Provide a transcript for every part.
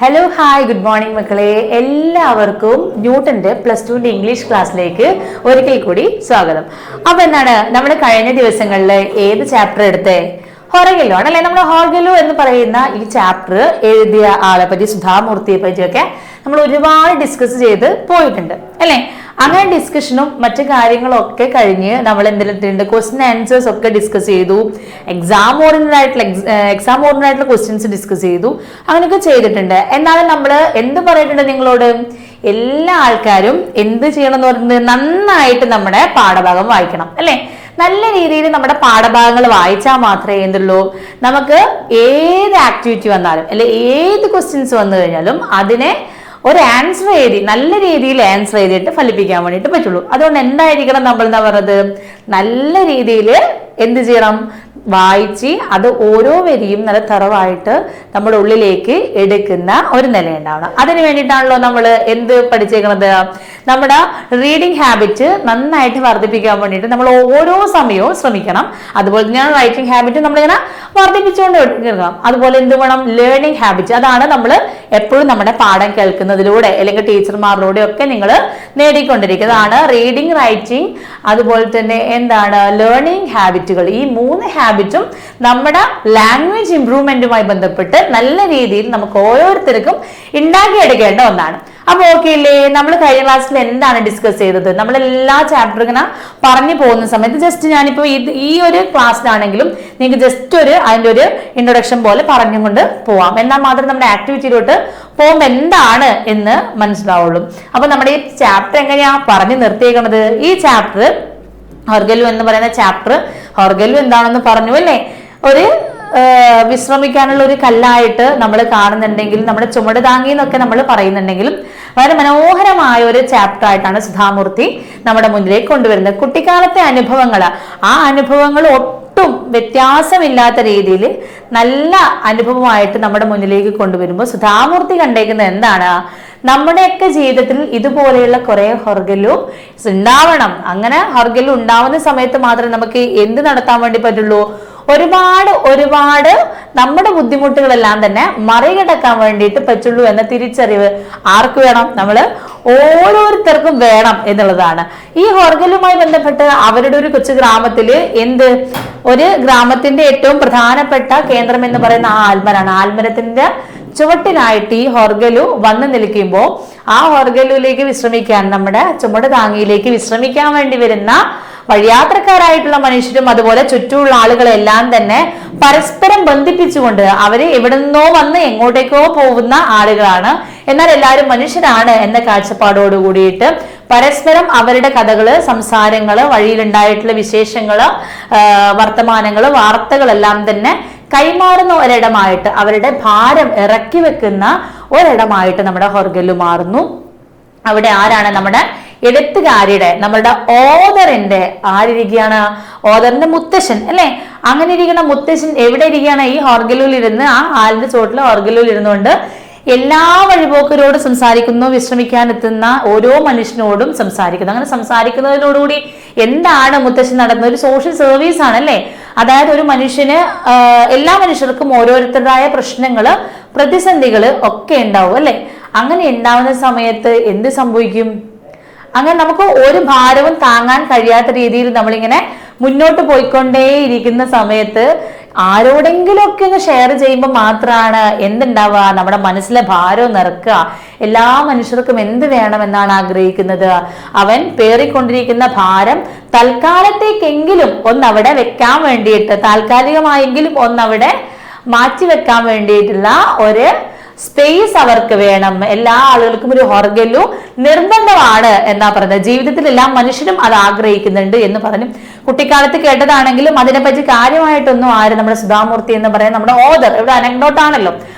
Hello hi good morning മക്കളെ, എല്ലാവർക്കും ന്യൂട്ടന്റെ +2 ഇംഗ്ലീഷ് ക്ലാസ്സിലേക്ക് ഒരിക്കൽ കൂടി സ്വാഗതം. അപ്പൊ എന്താണ് നമ്മൾ കഴിഞ്ഞ ദിവസങ്ങളിൽ ഏത് ചാപ്റ്റർ എടുത്തേ? ഹൊറഗെല്ലോ ആണല്ലേ. നമ്മൾ ഹൊറഗെല്ലോ എന്ന് പറയുന്ന ഈ ചാപ്റ്റർ എഴുതിയ ആളെ പറ്റി, സുധാമൂർത്തിയെ പറ്റിയൊക്കെ നമ്മൾ ഒരുപാട് ഡിസ്കസ് ചെയ്ത് പോയിട്ടുണ്ട് അല്ലെ. അങ്ങനെ ഡിസ്കഷനും മറ്റു കാര്യങ്ങളും ഒക്കെ കഴിഞ്ഞ് നമ്മൾ എന്തെങ്കിലും ക്വസ്റ്റ്യൻ ആൻസേഴ്സ് ഒക്കെ ഡിസ്കസ് ചെയ്തു, എക്സാം ഓറിയന്റഡ് ആയിട്ടുള്ള ക്വസ്റ്റ്യൻസ് ഡിസ്കസ് ചെയ്തു, അങ്ങനെയൊക്കെ ചെയ്തിട്ടുണ്ട്. എന്നാലും നമ്മൾ എന്ത് പറഞ്ഞിട്ടുണ്ട് നിങ്ങളോട്? എല്ലാ ആൾക്കാരും എന്ത് ചെയ്യണം എന്ന് പറയുന്നത് നന്നായിട്ട് നമ്മുടെ പാഠഭാഗം വായിക്കണം അല്ലെ. നല്ല രീതിയിൽ നമ്മുടെ പാഠഭാഗങ്ങൾ വായിച്ചാൽ മാത്രമേ എന്തുള്ളൂ, നമുക്ക് ഏത് ആക്ടിവിറ്റി വന്നാലും അല്ലെ ഏത് ക്വസ്റ്റ്യൻസ് വന്നു കഴിഞ്ഞാലും അതിനെ ഒരു ആൻസർ എഴുതി നല്ല രീതിയിൽ ആൻസർ ചെയ്തിട്ട് ഫലിപ്പിക്കാൻ വേണ്ടിയിട്ട് പറ്റുള്ളൂ. അതുകൊണ്ട് എന്തായിരിക്കണം നമ്മൾ എന്താ പറയുന്നത്, നല്ല രീതിയിൽ എന്ത് ചെയ്യണം, വായിച്ച് അത് ഓരോ വരിയും നല്ല തറവായിട്ട് നമ്മുടെ ഉള്ളിലേക്ക് എടുക്കുന്ന ഒരു നില ഉണ്ടാവണം. അതിന് വേണ്ടിയിട്ടാണല്ലോ നമ്മൾ എന്ത് പഠിച്ചേക്കുന്നത്, നമ്മുടെ റീഡിങ് ഹാബിറ്റ് നന്നായിട്ട് വർദ്ധിപ്പിക്കാൻ വേണ്ടിയിട്ട് നമ്മൾ ഓരോ സമയവും ശ്രമിക്കണം. അതുപോലെ തന്നെയാണ് റൈറ്റിംഗ് ഹാബിറ്റ് നമ്മളിങ്ങനെ വർദ്ധിപ്പിച്ചുകൊണ്ട് എടുക്കണം. അതുപോലെ എന്ത് വേണം, ലേണിംഗ് ഹാബിറ്റ്, അതാണ് നമ്മൾ എപ്പോഴും നമ്മുടെ പാഠം കേൾക്കുന്നതിലൂടെ അല്ലെങ്കിൽ ടീച്ചർമാരിലൂടെ ഒക്കെ നിങ്ങൾ നേടിക്കൊണ്ടിരിക്കുന്നതാണ് റീഡിംഗ്, റൈറ്റിംഗ്, അതുപോലെ തന്നെ എന്താണ് ലേണിംഗ് ഹാബിറ്റുകൾ. ഈ 3 ഹാബിറ്റും നമ്മുടെ ലാംഗ്വേജ് ഇംപ്രൂവ്മെന്റുമായി ബന്ധപ്പെട്ട് നല്ല രീതിയിൽ നമുക്ക് ഓരോരുത്തർക്കും ഉണ്ടാക്കിയെടുക്കേണ്ട ഒന്നാണ്. അപ്പൊ ഓക്കെ ഇല്ലേ? നമ്മൾ കഴിഞ്ഞ ക്ലാസ്സിൽ എന്താണ് ഡിസ്കസ് ചെയ്തത്? നമ്മൾ എല്ലാ ചാപ്റ്റർ ഇങ്ങനെ പറഞ്ഞു പോകുന്ന സമയത്ത് ജസ്റ്റ് ഞാനിപ്പോ ഈ ഒരു ക്ലാസ്സിലാണെങ്കിലും നിങ്ങൾക്ക് ജസ്റ്റ് അതിന്റെ ഒരു ഇൻട്രൊഡക്ഷൻ പോലെ പറഞ്ഞുകൊണ്ട് പോവാം. എന്നാൽ മാത്രം നമ്മുടെ ആക്ടിവിറ്റിയിലോട്ട് പോകുമ്പോൾ എന്താണ് എന്ന് മനസ്സിലാവുള്ളൂ. അപ്പൊ നമ്മുടെ ഈ ചാപ്റ്റർ എങ്ങനെയാ പറഞ്ഞു നിർത്തിയേക്കുന്നത്? ഈ ചാപ്റ്റർ ഹൊറഗെല്ലോ എന്ന് പറയുന്ന ചാപ്റ്റർ, ഹൊറഗെല്ലോ എന്താണെന്ന് പറഞ്ഞു അല്ലേ, ഒരു വിശ്രമിക്കാനുള്ള ഒരു കല്ലായിട്ട് നമ്മൾ കാണുന്നുണ്ടെങ്കിൽ, നമ്മുടെ ചുമട് താങ്ങി എന്നൊക്കെ നമ്മൾ പറയുന്നുണ്ടെങ്കിലും വളരെ മനോഹരമായ ഒരു ചാപ്റ്റർ ആയിട്ടാണ് സുധാമൂർത്തി നമ്മുടെ മുന്നിലേക്ക് കൊണ്ടുവരുന്നത്. കുട്ടിക്കാലത്തെ അനുഭവങ്ങൾ, ആ അനുഭവങ്ങൾ ഒട്ടും വ്യത്യാസമില്ലാത്ത രീതിയിൽ നല്ല അനുഭവമായിട്ട് നമ്മുടെ മുന്നിലേക്ക് കൊണ്ടുവരുമ്പോൾ സുധാമൂർത്തി കണ്ടേക്കുന്നത് എന്താണ്, നമ്മുടെയൊക്കെ ജീവിതത്തിൽ ഇതുപോലെയുള്ള കുറെ ഹൊറഗെല്ലോ ഉണ്ടാവണം. അങ്ങനെ ഹൊറഗെല്ലോ ഉണ്ടാവുന്ന സമയത്ത് മാത്രമേ നമുക്ക് എന്ത് നടത്താൻ വേണ്ടി പറ്റുള്ളൂ, ഒരുപാട് നമ്മുടെ ബുദ്ധിമുട്ടുകളെല്ലാം തന്നെ മറികടക്കാൻ വേണ്ടിയിട്ട് പറ്റുള്ളൂ എന്ന തിരിച്ചറിവ് ആർക്ക് വേണം, നമ്മൾ ഓരോരുത്തർക്കും വേണം എന്നുള്ളതാണ്. ഈ ഹൊറഗെല്ലുമായി ബന്ധപ്പെട്ട് അവരുടെ ഒരു കൊച്ചു ഗ്രാമത്തില് ഒരു ഗ്രാമത്തിന്റെ ഏറ്റവും പ്രധാനപ്പെട്ട കേന്ദ്രം എന്ന് പറയുന്ന ആൽമരാണ്. ആൽമരത്തിന്റെ ചുവട്ടിനായിട്ട് ഈ ഹൊറഗെല്ലോ വന്നു നിൽക്കുമ്പോൾ ആ ഹൊറഗെല്ലുവിലേക്ക് വിശ്രമിക്കാൻ, നമ്മുടെ ചുമട് താങ്ങിയിലേക്ക് വിശ്രമിക്കാൻ വേണ്ടി വരുന്ന വഴിയാത്രക്കാരായിട്ടുള്ള മനുഷ്യരും അതുപോലെ ചുറ്റുമുള്ള ആളുകളെല്ലാം തന്നെ പരസ്പരം ബന്ധിപ്പിച്ചുകൊണ്ട് അവര് എവിടെ നിന്നോ വന്ന് എങ്ങോട്ടേക്കോ പോകുന്ന ആളുകളാണ്, എന്നാൽ എല്ലാവരും മനുഷ്യരാണ് എന്ന കാഴ്ചപ്പാടോട് കൂടിയിട്ട് പരസ്പരം അവരുടെ കഥകള്, സംസാരങ്ങള്, വഴിയിലുണ്ടായിട്ടുള്ള വിശേഷങ്ങള്, വർത്തമാനങ്ങള്, വാർത്തകളെല്ലാം തന്നെ കൈമാറുന്ന ഒരിടമായിട്ട്, അവരുടെ ഭാരം ഇറക്കി വെക്കുന്ന ഒരിടമായിട്ട് നമ്മുടെ ഹൊറഗെല്ലോ മാറുന്നു. അവിടെ ആരാണ്, നമ്മുടെ എഴുത്തുകാരിയുടെ, നമ്മളുടെ ഓദറിന്റെ ആരിരിക്കുകയാണ്, ഓദറിന്റെ മുത്തശ്ശൻ അല്ലെ. അങ്ങനെ ഇരിക്കുന്ന മുത്തശ്ശൻ എവിടെ ഇരിക്കുകയാണ്, ഈ ഹൊറഗെല്ലോയിൽ ഇരുന്ന്, ആ ആലിന്റെ ചോട്ടിലെ ഹൊറഗെല്ലോയിൽ ഇരുന്നുകൊണ്ട് എല്ലാ വഴിപോക്കരോടും സംസാരിക്കുന്നു, വിശ്രമിക്കാൻ എത്തുന്ന ഓരോ മനുഷ്യനോടും സംസാരിക്കുന്നു. അങ്ങനെ സംസാരിക്കുന്നതിനോടുകൂടി എന്താണ് മുത്തശ്ശൻ നടത്തുന്നത്, ഒരു സോഷ്യൽ സർവീസ് ആണ് അല്ലെ. അതായത് ഒരു മനുഷ്യന്, എല്ലാ മനുഷ്യർക്കും ഓരോരുത്തരുടേതായ പ്രശ്നങ്ങള്, പ്രതിസന്ധികള് ഒക്കെ ഉണ്ടാവും അല്ലെ. അങ്ങനെ ഉണ്ടാവുന്ന സമയത്ത് എന്ത് സംഭവിക്കും, അങ്ങനെ നമുക്ക് ഒരു ഭാരവും താങ്ങാൻ കഴിയാത്ത രീതിയിൽ നമ്മളിങ്ങനെ മുന്നോട്ട് പോയിക്കൊണ്ടേയിരിക്കുന്ന സമയത്ത് ആരോടെങ്കിലും ഒക്കെ ഒന്ന് ഷെയർ ചെയ്യുമ്പോൾ മാത്രമാണ് എന്തുണ്ടാവുക, നമ്മുടെ മനസ്സിലെ ഭാരവും നിറക്കുക. എല്ലാ മനുഷ്യർക്കും എന്ത് വേണമെന്നാണ് ആഗ്രഹിക്കുന്നത്, അവൻ പേറിക്കൊണ്ടിരിക്കുന്ന ഭാരം തൽക്കാലത്തേക്കെങ്കിലും ഒന്നവിടെ വെക്കാൻ വേണ്ടിയിട്ട്, താൽക്കാലികമായെങ്കിലും ഒന്നവിടെ മാറ്റി വെക്കാൻ വേണ്ടിയിട്ടുള്ള ഒരു സ്പേസ് അവർക്ക് വേണം. എല്ലാ ആളുകൾക്കും ഒരു ഹൊറഗെല്ലോ നിർബന്ധമാണ് എന്നാ പറയുന്നത്. ജീവിതത്തിൽ എല്ലാ മനുഷ്യരും അത് ആഗ്രഹിക്കുന്നുണ്ട് എന്ന് പറഞ്ഞു. കുട്ടിക്കാലത്ത് കേട്ടതാണെങ്കിലും അതിനെപ്പറ്റി കാര്യമായിട്ടൊന്നും ആരും നമ്മുടെ സുധാമൂർത്തി എന്ന് പറയുന്ന നമ്മുടെ ഓദർ, ഇവിടെ അനക്ഡോട്ടാണല്ലോ,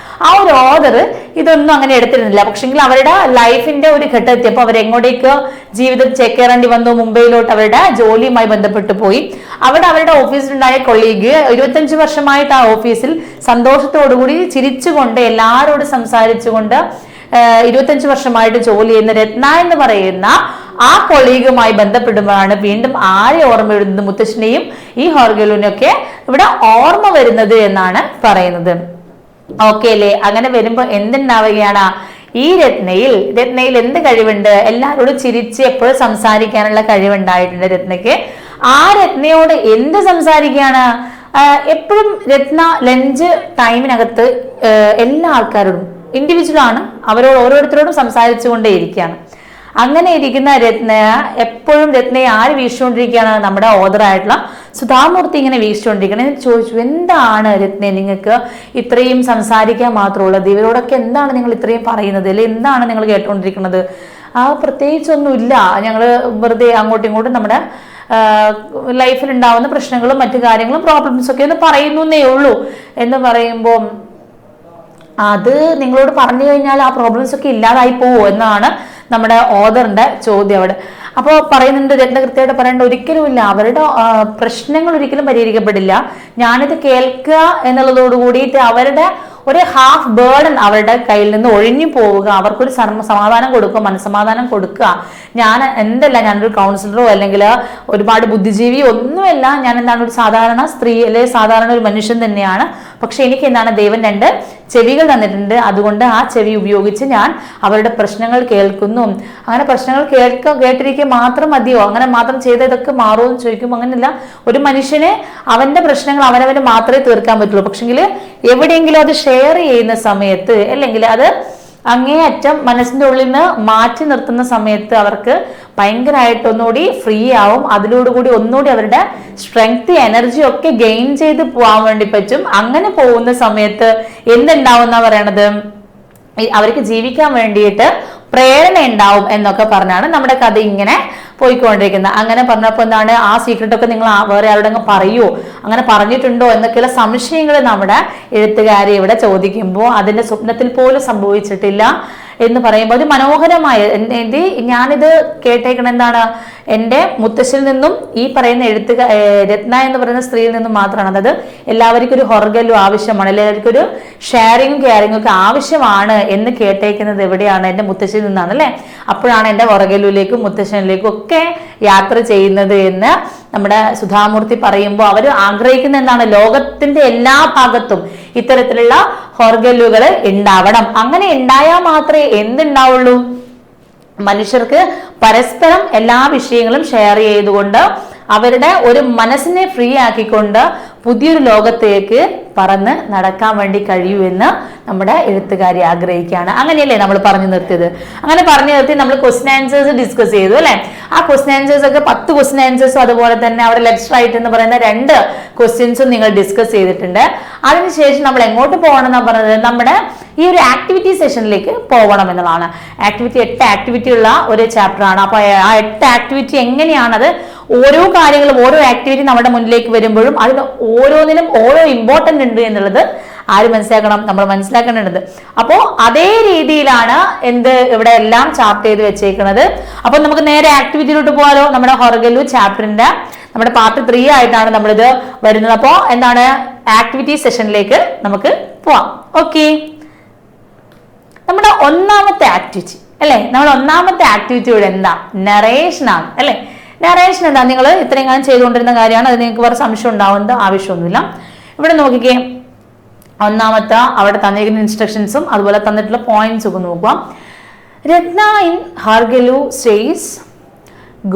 ആ ഒരു ഓദർ ഇതൊന്നും അങ്ങനെ എടുത്തിരുന്നില്ല. പക്ഷെങ്കിൽ അവരുടെ ലൈഫിന്റെ ഒരു ഘട്ടമെത്തിയപ്പോൾ അവരെങ്ങോട്ടേക്ക് ജീവിതം ചേക്കേറേണ്ടി വന്നു. മുംബൈയിലോട്ട് അവരുടെ ജോലിയുമായി ബന്ധപ്പെട്ട് പോയി. അവിടെ അവരുടെ ഓഫീസിലുണ്ടായ കൊളീഗ് 25 വർഷമായിട്ട് ആ ഓഫീസിൽ സന്തോഷത്തോടുകൂടി ചിരിച്ചുകൊണ്ട് എല്ലാവരോടും സംസാരിച്ചുകൊണ്ട് 25 വർഷമായിട്ട് ജോലി ചെയ്യുന്ന രത്ന എന്ന് പറയുന്ന ആ കൊളീഗുമായി ബന്ധപ്പെടുമ്പോഴാണ് വീണ്ടും ആരെ ഓർമ്മ വരുന്നത്, മുത്തശ്ശനെയും ഈ ഹൊറഗെല്ലോനെയൊക്കെ ഇവിടെ ഓർമ്മ വരുന്നത് എന്നാണ് പറയുന്നത്. ഓക്കെ അല്ലേ? അങ്ങനെ വരുമ്പോ എന്തുണ്ടാവുകയാണ്? ഈ രത്നയിൽ എന്ത് കഴിവുണ്ട്? എല്ലാവരോടും ചിരിച്ച് എപ്പോഴും സംസാരിക്കാനുള്ള കഴിവുണ്ടായിട്ടുണ്ട് രത്നയ്ക്ക്. ആ രത്നയോട് എന്ത് സംസാരിക്കുകയാണ്? എപ്പോഴും രത്ന ലഞ്ച് ടൈമിനകത്ത് എല്ലാ ആൾക്കാരോടും ഇൻഡിവിജ്വൽ ആണ്, അവരോട് ഓരോരുത്തരോടും സംസാരിച്ചു കൊണ്ടേയിരിക്കുകയാണ്. അങ്ങനെ ഇരിക്കുന്ന രത്ന എപ്പോഴും രത്നയെ ആര് വീക്ഷിച്ചുകൊണ്ടിരിക്കുകയാണ്? നമ്മുടെ ഓദറായിട്ടുള്ള സുധാമൂർത്തി ഇങ്ങനെ വീക്ഷിച്ചുകൊണ്ടിരിക്കണം. എന്ന് ചോദിച്ചു, എന്താണ് രത്നെ നിങ്ങൾക്ക് ഇത്രയും സംസാരിക്കാൻ മാത്രമുള്ളത്? ഇവരോടൊക്കെ എന്താണ് നിങ്ങൾ ഇത്രയും പറയുന്നത്? അല്ലെ എന്താണ് നിങ്ങൾ കേട്ടുകൊണ്ടിരിക്കുന്നത്? പ്രത്യേകിച്ചൊന്നുമില്ല, ഞങ്ങൾ വെറുതെ അങ്ങോട്ടും ഇങ്ങോട്ടും നമ്മുടെ ലൈഫിൽ ഉണ്ടാവുന്ന പ്രശ്നങ്ങളും മറ്റു കാര്യങ്ങളും പ്രോബ്ലംസ് ഒക്കെ ഒന്ന് പറയുന്നേ ഉള്ളൂ എന്ന് പറയുമ്പോൾ, അത് നിങ്ങളോട് പറഞ്ഞു കഴിഞ്ഞാൽ ആ പ്രോബ്ലംസ് ഒക്കെ ഇല്ലാതായി പോവോ എന്നാണ് നമ്മുടെ ഓദറിന്റെ ചോദ്യം അവിടെ. അപ്പോൾ പറയുന്നുണ്ട് രത്ന കൃത്യമായിട്ട് പറയേണ്ട, ഒരിക്കലുമില്ല, അവരുടെ പ്രശ്നങ്ങൾ ഒരിക്കലും പരിഹരിക്കപ്പെടില്ല. ഞാനിത് കേൾക്കുക എന്നുള്ളതോട് കൂടിയിട്ട് അവരുടെ ഒരു ഹാഫ് ബേർഡൻ അവരുടെ കയ്യിൽ നിന്ന് ഒഴിഞ്ഞു പോവുക, അവർക്കൊരു സമാധാനം കൊടുക്കുക, മനസ്സമാധാനം കൊടുക്കുക. ഞാനൊരു കൗൺസിലറോ അല്ലെങ്കിൽ ഒരുപാട് ബുദ്ധിജീവിയോ ഒന്നുമല്ല. ഞാൻ എന്താണ് ഒരു സാധാരണ സ്ത്രീ അല്ലെങ്കിൽ സാധാരണ ഒരു മനുഷ്യൻ തന്നെയാണ്. പക്ഷെ എനിക്ക് എന്താണ് ദൈവം 2 ചെവികൾ തന്നിട്ടുണ്ട്. അതുകൊണ്ട് ആ ചെവി ഉപയോഗിച്ച് ഞാൻ അവരുടെ പ്രശ്നങ്ങൾ കേൾക്കുന്നു. അങ്ങനെ പ്രശ്നങ്ങൾ കേട്ടിരിക്കുക മാത്രം മതിയോ? അങ്ങനെ മാത്രം ചെയ്ത ഇതൊക്കെ മാറുമെന്ന് ചോദിക്കുമ്പോൾ അങ്ങനെയല്ല. ഒരു മനുഷ്യന് അവന്റെ പ്രശ്നങ്ങൾ അവനവന് മാത്രമേ തീർക്കാൻ പറ്റുള്ളൂ. പക്ഷെങ്കിൽ എവിടെയെങ്കിലും അത് ഷെയർ ചെയ്യുന്ന സമയത്ത് അല്ലെങ്കിൽ അത് അങ്ങേയറ്റം മനസ്സിന്റെ ഉള്ളിൽ നിന്ന് മാറ്റി നിർത്തുന്ന സമയത്ത് അവർക്ക് ഭയങ്കരമായിട്ട് ഒന്നുകൂടി ഫ്രീ ആവും. അതിലോടുകൂടി ഒന്നുകൂടി അവരുടെ സ്ട്രെങ്ത് എനർജി ഒക്കെ ഗെയിൻ ചെയ്ത് പോകാൻ വേണ്ടി പറ്റും. അങ്ങനെ പോകുന്ന സമയത്ത് എന്തുണ്ടാവുന്ന പറയണത്, അവർക്ക് ജീവിക്കാൻ വേണ്ടിയിട്ട് പ്രേരണ ഉണ്ടാവും എന്നൊക്കെ പറഞ്ഞാണ് നമ്മുടെ കഥ ഇങ്ങനെ പോയിക്കൊണ്ടിരിക്കുന്നത്. അങ്ങനെ പറഞ്ഞപ്പോൾ എന്താണ്, ആ സീക്രട്ട് ഒക്കെ നിങ്ങൾ വേറെ ആരോടെങ്കിലും പറയുമോ, അങ്ങനെ പറഞ്ഞിട്ടുണ്ടോ എന്നൊക്കെയുള്ള സംശയങ്ങൾ നമ്മുടെ എഴുത്തുകാരെ ഇവിടെ ചോദിക്കുമ്പോൾ അതിന്റെ സ്വപ്നത്തിൽ പോലും സംഭവിച്ചിട്ടില്ല എന്ന് പറയുമ്പോൾ അത് മനോഹരമായ ഞാനിത് കേട്ടേക്കണം. എന്താണ്, എൻ്റെ മുത്തശ്ശിൽ നിന്നും ഈ പറയുന്ന രത്ന എന്ന് പറയുന്ന സ്ത്രീയിൽ നിന്നും മാത്രമാണ്. അതായത് എല്ലാവർക്കും ഒരു ഹൊർഗലും ആവശ്യമാണ്, എല്ലാവർക്കും ഒരു ഷെയറിങ്ങും കെയറിങ്ങും ഒക്കെ ആവശ്യമാണ് എന്ന് കേട്ടേക്കുന്നത് എവിടെയാണ്? എൻ്റെ മുത്തശ്ശിയിൽ നിന്നാണ് അല്ലേ. അപ്പോഴാണ് എൻ്റെ ഹൊർഗലുവിലേക്കും മുത്തശ്ശനിലേക്കും ഒക്കെ യാത്ര ചെയ്യുന്നത് എന്ന് നമ്മുടെ സുധാമൂർത്തി പറയുമ്പോൾ അവർ ആഗ്രഹിക്കുന്ന എന്താണ്, ലോകത്തിന്റെ എല്ലാ ഭാഗത്തും ഇത്തരത്തിലുള്ള ഹൊർഗലുകൾ ഉണ്ടാവണം. അങ്ങനെ ഉണ്ടായാൽ മാത്രമേ എന്തുണ്ടാവുള്ളൂ, മനുഷ്യർക്ക് പരസ്പരം എല്ലാ വിഷയങ്ങളും ഷെയർ ചെയ്തുകൊണ്ട് അവരുടെ ഒരു മനസ്സിനെ ഫ്രീ ആക്കിക്കൊണ്ട് പുതിയൊരു ലോകത്തേക്ക് പറന്ന് നടക്കാൻ വേണ്ടി കഴിയൂ എന്ന് നമ്മുടെ എഴുത്തുകാരി ആഗ്രഹിക്കുകയാണ്. അങ്ങനെയല്ലേ നമ്മൾ പറഞ്ഞു നിർത്തിയത്? അങ്ങനെ പറഞ്ഞു നിർത്തി നമ്മൾ ക്വസ്റ്റ്യൻ ആൻസേഴ്സ് ഡിസ്കസ് ചെയ്തു അല്ലെ. ആ ക്വസ്റ്റ്യൻ ആൻസേഴ്സ് ഒക്കെ 10 ക്വസ്റ്റ്യൻ ആൻസേഴ്സും അതുപോലെ തന്നെ അവിടെ ലെഫ്റ്റ് റൈറ്റ് എന്ന് പറയുന്ന 2 ക്വസ്റ്റ്യൻസും നിങ്ങൾ ഡിസ്കസ് ചെയ്തിട്ടുണ്ട്. അതിനുശേഷം നമ്മൾ എങ്ങോട്ട് പോകണം എന്നാണ് പറഞ്ഞത്, നമ്മുടെ ഈ ഒരു ആക്ടിവിറ്റി സെഷനിലേക്ക് പോകണം എന്നുള്ളതാണ്. 8 ആക്ടിവിറ്റി ഉള്ള ഒരു ചാപ്റ്റർ ആണ്. അപ്പൊ ആ 8 ആക്ടിവിറ്റി എങ്ങനെയാണത്, ഓരോ കാര്യങ്ങളും ഓരോ ആക്ടിവിറ്റി നമ്മുടെ മുന്നിലേക്ക് വരുമ്പോഴും അതിന് ഓരോന്നിനും ഓരോ ഇമ്പോർട്ടന്റ് ഉണ്ട് എന്നുള്ളത് ആര് മനസ്സിലാക്കണം, നമ്മൾ മനസ്സിലാക്കേണ്ടത്. അപ്പോ അതേ രീതിയിലാണ് ഇവിടെ എല്ലാം ചാർട്ട് ചെയ്ത് വെച്ചേക്കുന്നത്. അപ്പൊ നമുക്ക് നേരെ ആക്ടിവിറ്റിയിലോട്ട് പോകാലോ. നമ്മുടെ ഹൊർഗലു ചാപ്റ്ററിന്റെ നമ്മുടെ പാർട്ട് 3 ആയിട്ടാണ് നമ്മളിത് വരുന്നത്. അപ്പോ എന്താണ്, ആക്ടിവിറ്റി സെഷനിലേക്ക് നമുക്ക് പോവാം. ഓക്കെ, നമ്മുടെ ഒന്നാമത്തെ ആക്ടിവിറ്റി അല്ലെ, നമ്മുടെ ഒന്നാമത്തെ ആക്ടിവിറ്റി ഇവിടെ എന്താ, നറേഷൻ ആണ് അല്ലെ. നറേഷൻ എന്താ, നിങ്ങൾ ഇത്രയും കാലം ചെയ്തുകൊണ്ടിരുന്ന കാര്യമാണ്. അത് നിങ്ങൾക്ക് വേറെ സംശയം ഉണ്ടാവുന്നത് ആവശ്യമൊന്നുമില്ല. ഇവിടെ നോക്കിക്കേ, ഒന്നാമത്തെ അവിടെ തന്നിരിക്കുന്ന ഇൻസ്ട്രക്ഷൻസും അതുപോലെ തന്നിട്ടുള്ള പോയിന്റ്സ് ഒക്കെ നോക്കുക. രത്ന ഇൻ ഹൊർഗലു says,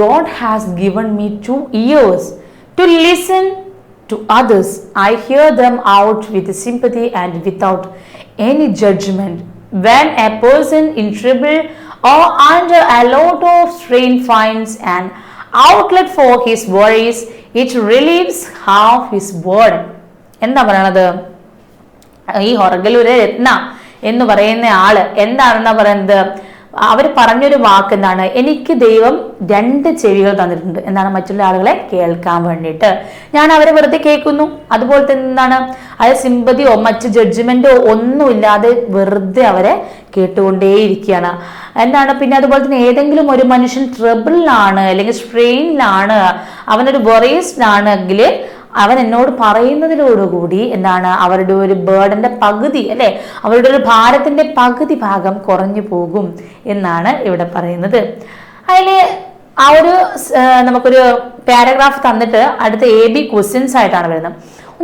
God has given me 2 ears to listen to others. I hear them out with sympathy and without any judgment. When a person in trouble or under a lot of strain finds an outlet for his worries, it relieves half his burden. എന്താ പറയണത്, ഈ ഹൊർഗലൂരെ രത്ന എന്ന് പറയുന്ന ആള് എന്താണെന്നാ പറയുന്നത്, അവർ പറഞ്ഞൊരു വാക്ക് എന്താണ്, എനിക്ക് ദൈവം 2 ചെവികൾ തന്നിട്ടുണ്ട്. എന്താണ്, മറ്റുള്ള ആളുകളെ കേൾക്കാൻ വേണ്ടിയിട്ട്. ഞാൻ അവരെ വെറുതെ കേൾക്കുന്നു. അതുപോലെ തന്നെ എന്താണ്, അത് സിമ്പതിയോ മറ്റ് ജഡ്ജ്മെന്റോ ഒന്നുമില്ലാതെ വെറുതെ അവരെ കേട്ടുകൊണ്ടേയിരിക്കുകയാണ്. എന്താണ്, പിന്നെ അതുപോലെ തന്നെ ഏതെങ്കിലും ഒരു മനുഷ്യൻ ട്രബിളിലാണ് അല്ലെങ്കിൽ സ്ട്രെയിനിലാണ്, അവനൊരു വറീസിലാണെങ്കിൽ അവൻ എന്നോട് പറയുന്നതിലോടുകൂടി എന്താണ്, അവരുടെ ഒരു ബേർഡന്റെ പകുതി അല്ലെ, അവരുടെ ഒരു ഭാരത്തിന്റെ പകുതി ഭാഗം കുറഞ്ഞു പോകും എന്നാണ് ഇവിടെ പറയുന്നത്. അതില് ആ ഒരു നമുക്കൊരു പാരഗ്രാഫ് തന്നിട്ട് അടുത്ത AB ക്വസ്റ്റ്യൻസ് ആയിട്ടാണ് വരുന്നത്.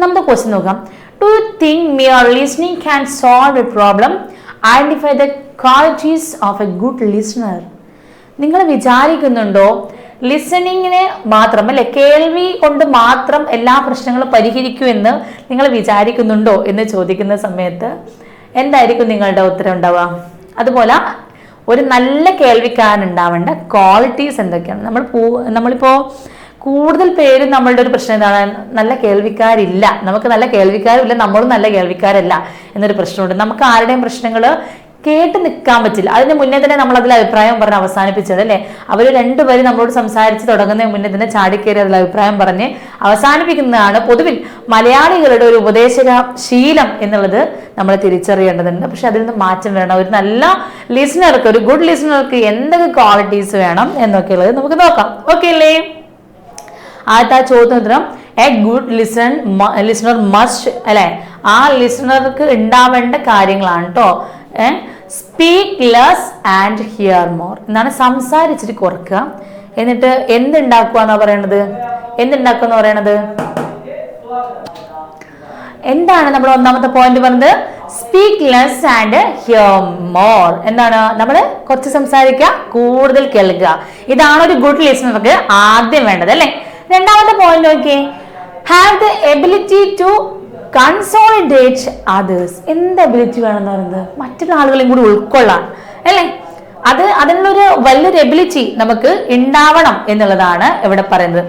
നമുക്ക് ക്വസ്റ്റ്യൻ നോക്കാം. Do you think mere listening can solve a problem? Identify the qualities of a good listener. നിങ്ങൾ വിചാരിക്കുന്നുണ്ടോ ലിസണിങ്ങിന് മാത്രം അല്ലെ, കേൾവി കൊണ്ട് മാത്രം എല്ലാ പ്രശ്നങ്ങളും പരിഹരിക്കുമെന്ന് നിങ്ങൾ വിചാരിക്കുന്നുണ്ടോ എന്ന് ചോദിക്കുന്ന സമയത്ത് എന്തായിരിക്കും നിങ്ങളുടെ ഉത്തരം ഉണ്ടാവുക? അതുപോലെ ഒരു നല്ല കേൾവിക്കാരൻ ഉണ്ടാവേണ്ട ക്വാളിറ്റീസ് എന്തൊക്കെയാണ്? നമ്മളിപ്പോ കൂടുതൽ പേരും നമ്മളുടെ ഒരു പ്രശ്നം എന്താണ്? നല്ല കേൾവിക്കാരില്ല, നമുക്ക് നല്ല കേൾവിക്കാരില്ല, നമ്മളും നല്ല കേൾവിക്കാരല്ല എന്നൊരു പ്രശ്നമുണ്ട്. നമുക്ക് ആരുടെയും പ്രശ്നങ്ങൾ കേട്ട് നിൽക്കാൻ പറ്റില്ല. അതിന് മുന്നേ തന്നെ നമ്മൾ അതിൽ അഭിപ്രായം പറഞ്ഞ് അവസാനിപ്പിച്ചത് അല്ലേ? അവർ രണ്ടുപേരും നമ്മളോട് സംസാരിച്ച് തുടങ്ങുന്നതിന് മുന്നേ തന്നെ ചാടിക്കേറി അതിൽ അഭിപ്രായം പറഞ്ഞ് അവസാനിപ്പിക്കുന്നതാണ് പൊതുവിൽ മലയാളികളുടെ ഒരു ഉപദേശക ശീലം എന്നുള്ളത് നമ്മൾ തിരിച്ചറിയേണ്ടതുണ്ട്. പക്ഷെ അതിൽ നിന്ന് മാറ്റം വേണം. ഒരു നല്ല ലിസണർക്ക്, ഒരു ഗുഡ് ലിസണർക്ക് എന്തൊക്കെ ക്വാളിറ്റീസ് വേണം എന്നൊക്കെയുള്ളത് നമുക്ക് നോക്കാം. ഓക്കെ അല്ലേ? ആദ്യത്തെ ചോദ്യം ഉത്തരം എ ഗുഡ് ലിസണർ മസ്റ്റ് അല്ലെ, ആ ലിസണർക്ക് ഉണ്ടാവേണ്ട കാര്യങ്ങളാണ് കേട്ടോ. Speak less and here more എന്നാണ്, സംസാരിച്ചിട്ട് കുറക്കുക, എന്നിട്ട് എന്തുണ്ടാക്കുക എന്നാ പറയണത്? എന്തുണ്ടാക്കുക എന്ന് പറയണത് എന്താണ്? നമ്മൾ ഒന്നാമത്തെ പോയിന്റ് പറഞ്ഞത് speak less and here more. എന്താണ്? നമ്മൾ കുറച്ച് സംസാരിക്കുക, കൂടുതൽ കേൾക്കുക. ഇതാണ് ഒരു ഗുഡ് ലിസണർക്ക് ആദ്യം വേണ്ടത് അല്ലെ. രണ്ടാമത്തെ പോയിന്റ് നോക്കിയേ, have the ability to consolidate others. എന്ത് എബിലിറ്റി വേണമെന്ന് പറയുന്നത്? മറ്റുള്ള ആളുകളെയും കൂടി ഉൾക്കൊള്ളാൻ അല്ലേ? അതിനുള്ളൊരു വലിയൊരു എബിലിറ്റി നമുക്ക് ഉണ്ടാവണം എന്നുള്ളതാണ് ഇവിടെ പറയുന്നത്.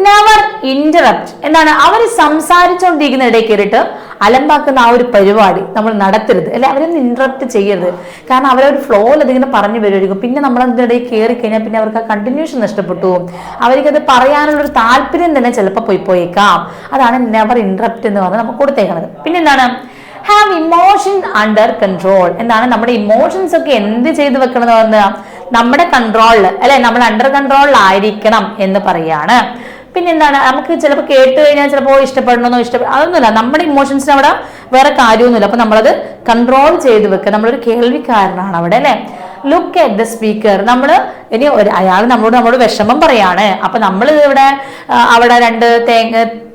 Never interrupt. എന്താണ്? അവർ സംസാരിച്ചുകൊണ്ടിരിക്കുന്ന ഇടയിൽ കയറിയിട്ട് അലമ്പാക്കുന്ന ആ ഒരു പരിപാടി നമ്മൾ നടത്തരുത് അല്ലെ. അവരൊന്നും ഇന്ററപ്റ്റ് ചെയ്യരുത്. കാരണം അവരൊരു ഫ്ലോയിൽ അതിങ്ങനെ പറഞ്ഞു വരുമായിരിക്കും. പിന്നെ നമ്മൾ അതിൻ്റെ ഇടയിൽ കയറി കഴിഞ്ഞാൽ പിന്നെ അവർക്ക് ആ കണ്ടിന്യൂഷൻ നഷ്ടപ്പെട്ടു. അവർക്കത് പറയാനുള്ളൊരു താല്പര്യം തന്നെ ചിലപ്പോൾ പോയേക്കാം. അതാണ് നെവർ ഇന്ററപ്റ്റ് എന്ന് പറഞ്ഞാൽ നമുക്ക് കൊടുത്തേക്കുന്നത്. പിന്നെ എന്താണ്? Have emotion under control. എന്താണ്? നമ്മുടെ ഇമോഷൻസ് ഒക്കെ എന്ത് ചെയ്ത് വെക്കണം എന്ന് പറഞ്ഞാൽ നമ്മുടെ കൺട്രോളിൽ അല്ലെ, നമ്മൾ അണ്ടർ കൺട്രോളിലായിരിക്കണം എന്ന് പറയാണ്. പിന്നെ എന്താണ്? നമുക്ക് ചിലപ്പോൾ കേട്ട് കഴിഞ്ഞാൽ ചിലപ്പോൾ ഇഷ്ടപ്പെടണമെന്നോ അതൊന്നുമില്ല. നമ്മുടെ ഇമോഷൻസിന് അവിടെ വേറെ കാര്യമൊന്നുമില്ല. അപ്പൊ നമ്മളത് കൺട്രോൾ ചെയ്ത് വെക്കുക. നമ്മളൊരു കേൾവിക്കാരനാണ് അവിടെ അല്ലെ. Look at the speaker. നമ്മൾ ഇനി അയാൾ നമ്മളോട് വിഷമം പറയാണ്. അപ്പൊ നമ്മൾ ഇവിടെ അവിടെ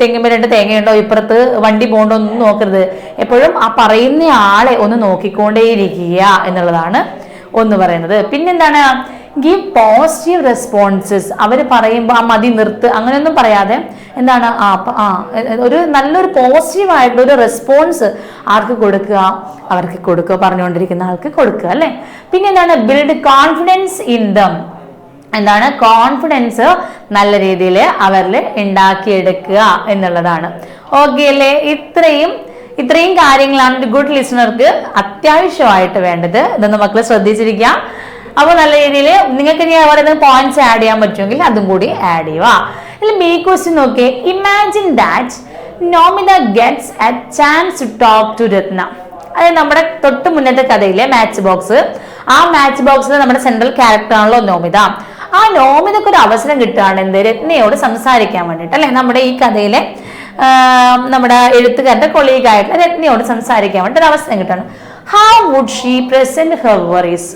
തെങ്ങുമ്പോൾ 2 തേങ്ങയുണ്ടോ, ഇപ്പുറത്ത് വണ്ടി പോകണ്ടോ ഒന്നും നോക്കരുത്. എപ്പോഴും ആ പറയുന്ന ആളെ ഒന്ന് നോക്കിക്കൊണ്ടേയിരിക്കുക എന്നുള്ളതാണ് ഒന്ന് പറയുന്നത്. പിന്നെന്താണ്? Give positive responses. അവർ പറയുമ്പോൾ ആ മതി നിർത്ത് അങ്ങനെയൊന്നും പറയാതെ എന്താണ് ഒരു നല്ലൊരു പോസിറ്റീവ് ആയിട്ടുള്ള ഒരു റെസ്പോൺസ് ആർക്ക് കൊടുക്കുക? അവർക്ക് കൊടുക്കുക, പറഞ്ഞുകൊണ്ടിരിക്കുന്ന ആൾക്ക് കൊടുക്കുക അല്ലെ. പിന്നെ എന്താണ്? Build confidence in them. എന്താണ്? കോൺഫിഡൻസ് നല്ല രീതിയിൽ അവരിൽ ഉണ്ടാക്കിയെടുക്കുക എന്നുള്ളതാണ്. ഓക്കെ അല്ലേ? ഇത്രയും കാര്യങ്ങളാണ് ഒരു ഗുഡ് ലിസണർക്ക് അത്യാവശ്യമായിട്ട് വേണ്ടത്. ഇതൊന്ന് മക്കളെ ശ്രദ്ധിച്ചിരിക്കുക. അപ്പൊ നല്ല രീതിയിൽ നിങ്ങൾക്ക് ഇനി അവിടെ പോയിന്റ്സ് ആഡ് ചെയ്യാൻ പറ്റുമെങ്കിൽ അതും കൂടി ആഡ് ചെയ്യുക. ഇതിൽ ബി ക്വസ്റ്റ്യൻ നോക്കിയേ. Imagine that Nomita gets a chance to talk to Ratna. അതായത് നമ്മുടെ തൊട്ട് മുന്നത്തെ കഥയിലെ മാച്ച് ബോക്സ്, ആ മാച്ച് ബോക്സിൽ നമ്മുടെ സെൻട്രൽ ക്യാരക്ടർ ആണല്ലോ നോമിത. ആ നോമിതക്ക് ഒരു അവസരം കിട്ടുകയാണ് എന്ത്? രത്നയോട് സംസാരിക്കാൻ വേണ്ടിയിട്ട് അല്ലെ. നമ്മുടെ ഈ കഥയിലെ നമ്മുടെ എഴുത്തുകാരുടെ കൊളീഗായിട്ടുള്ള രത്നയോട് സംസാരിക്കാൻ വേണ്ടി ഒരു അവസരം കിട്ടുകയാണ്. How would she present her worries.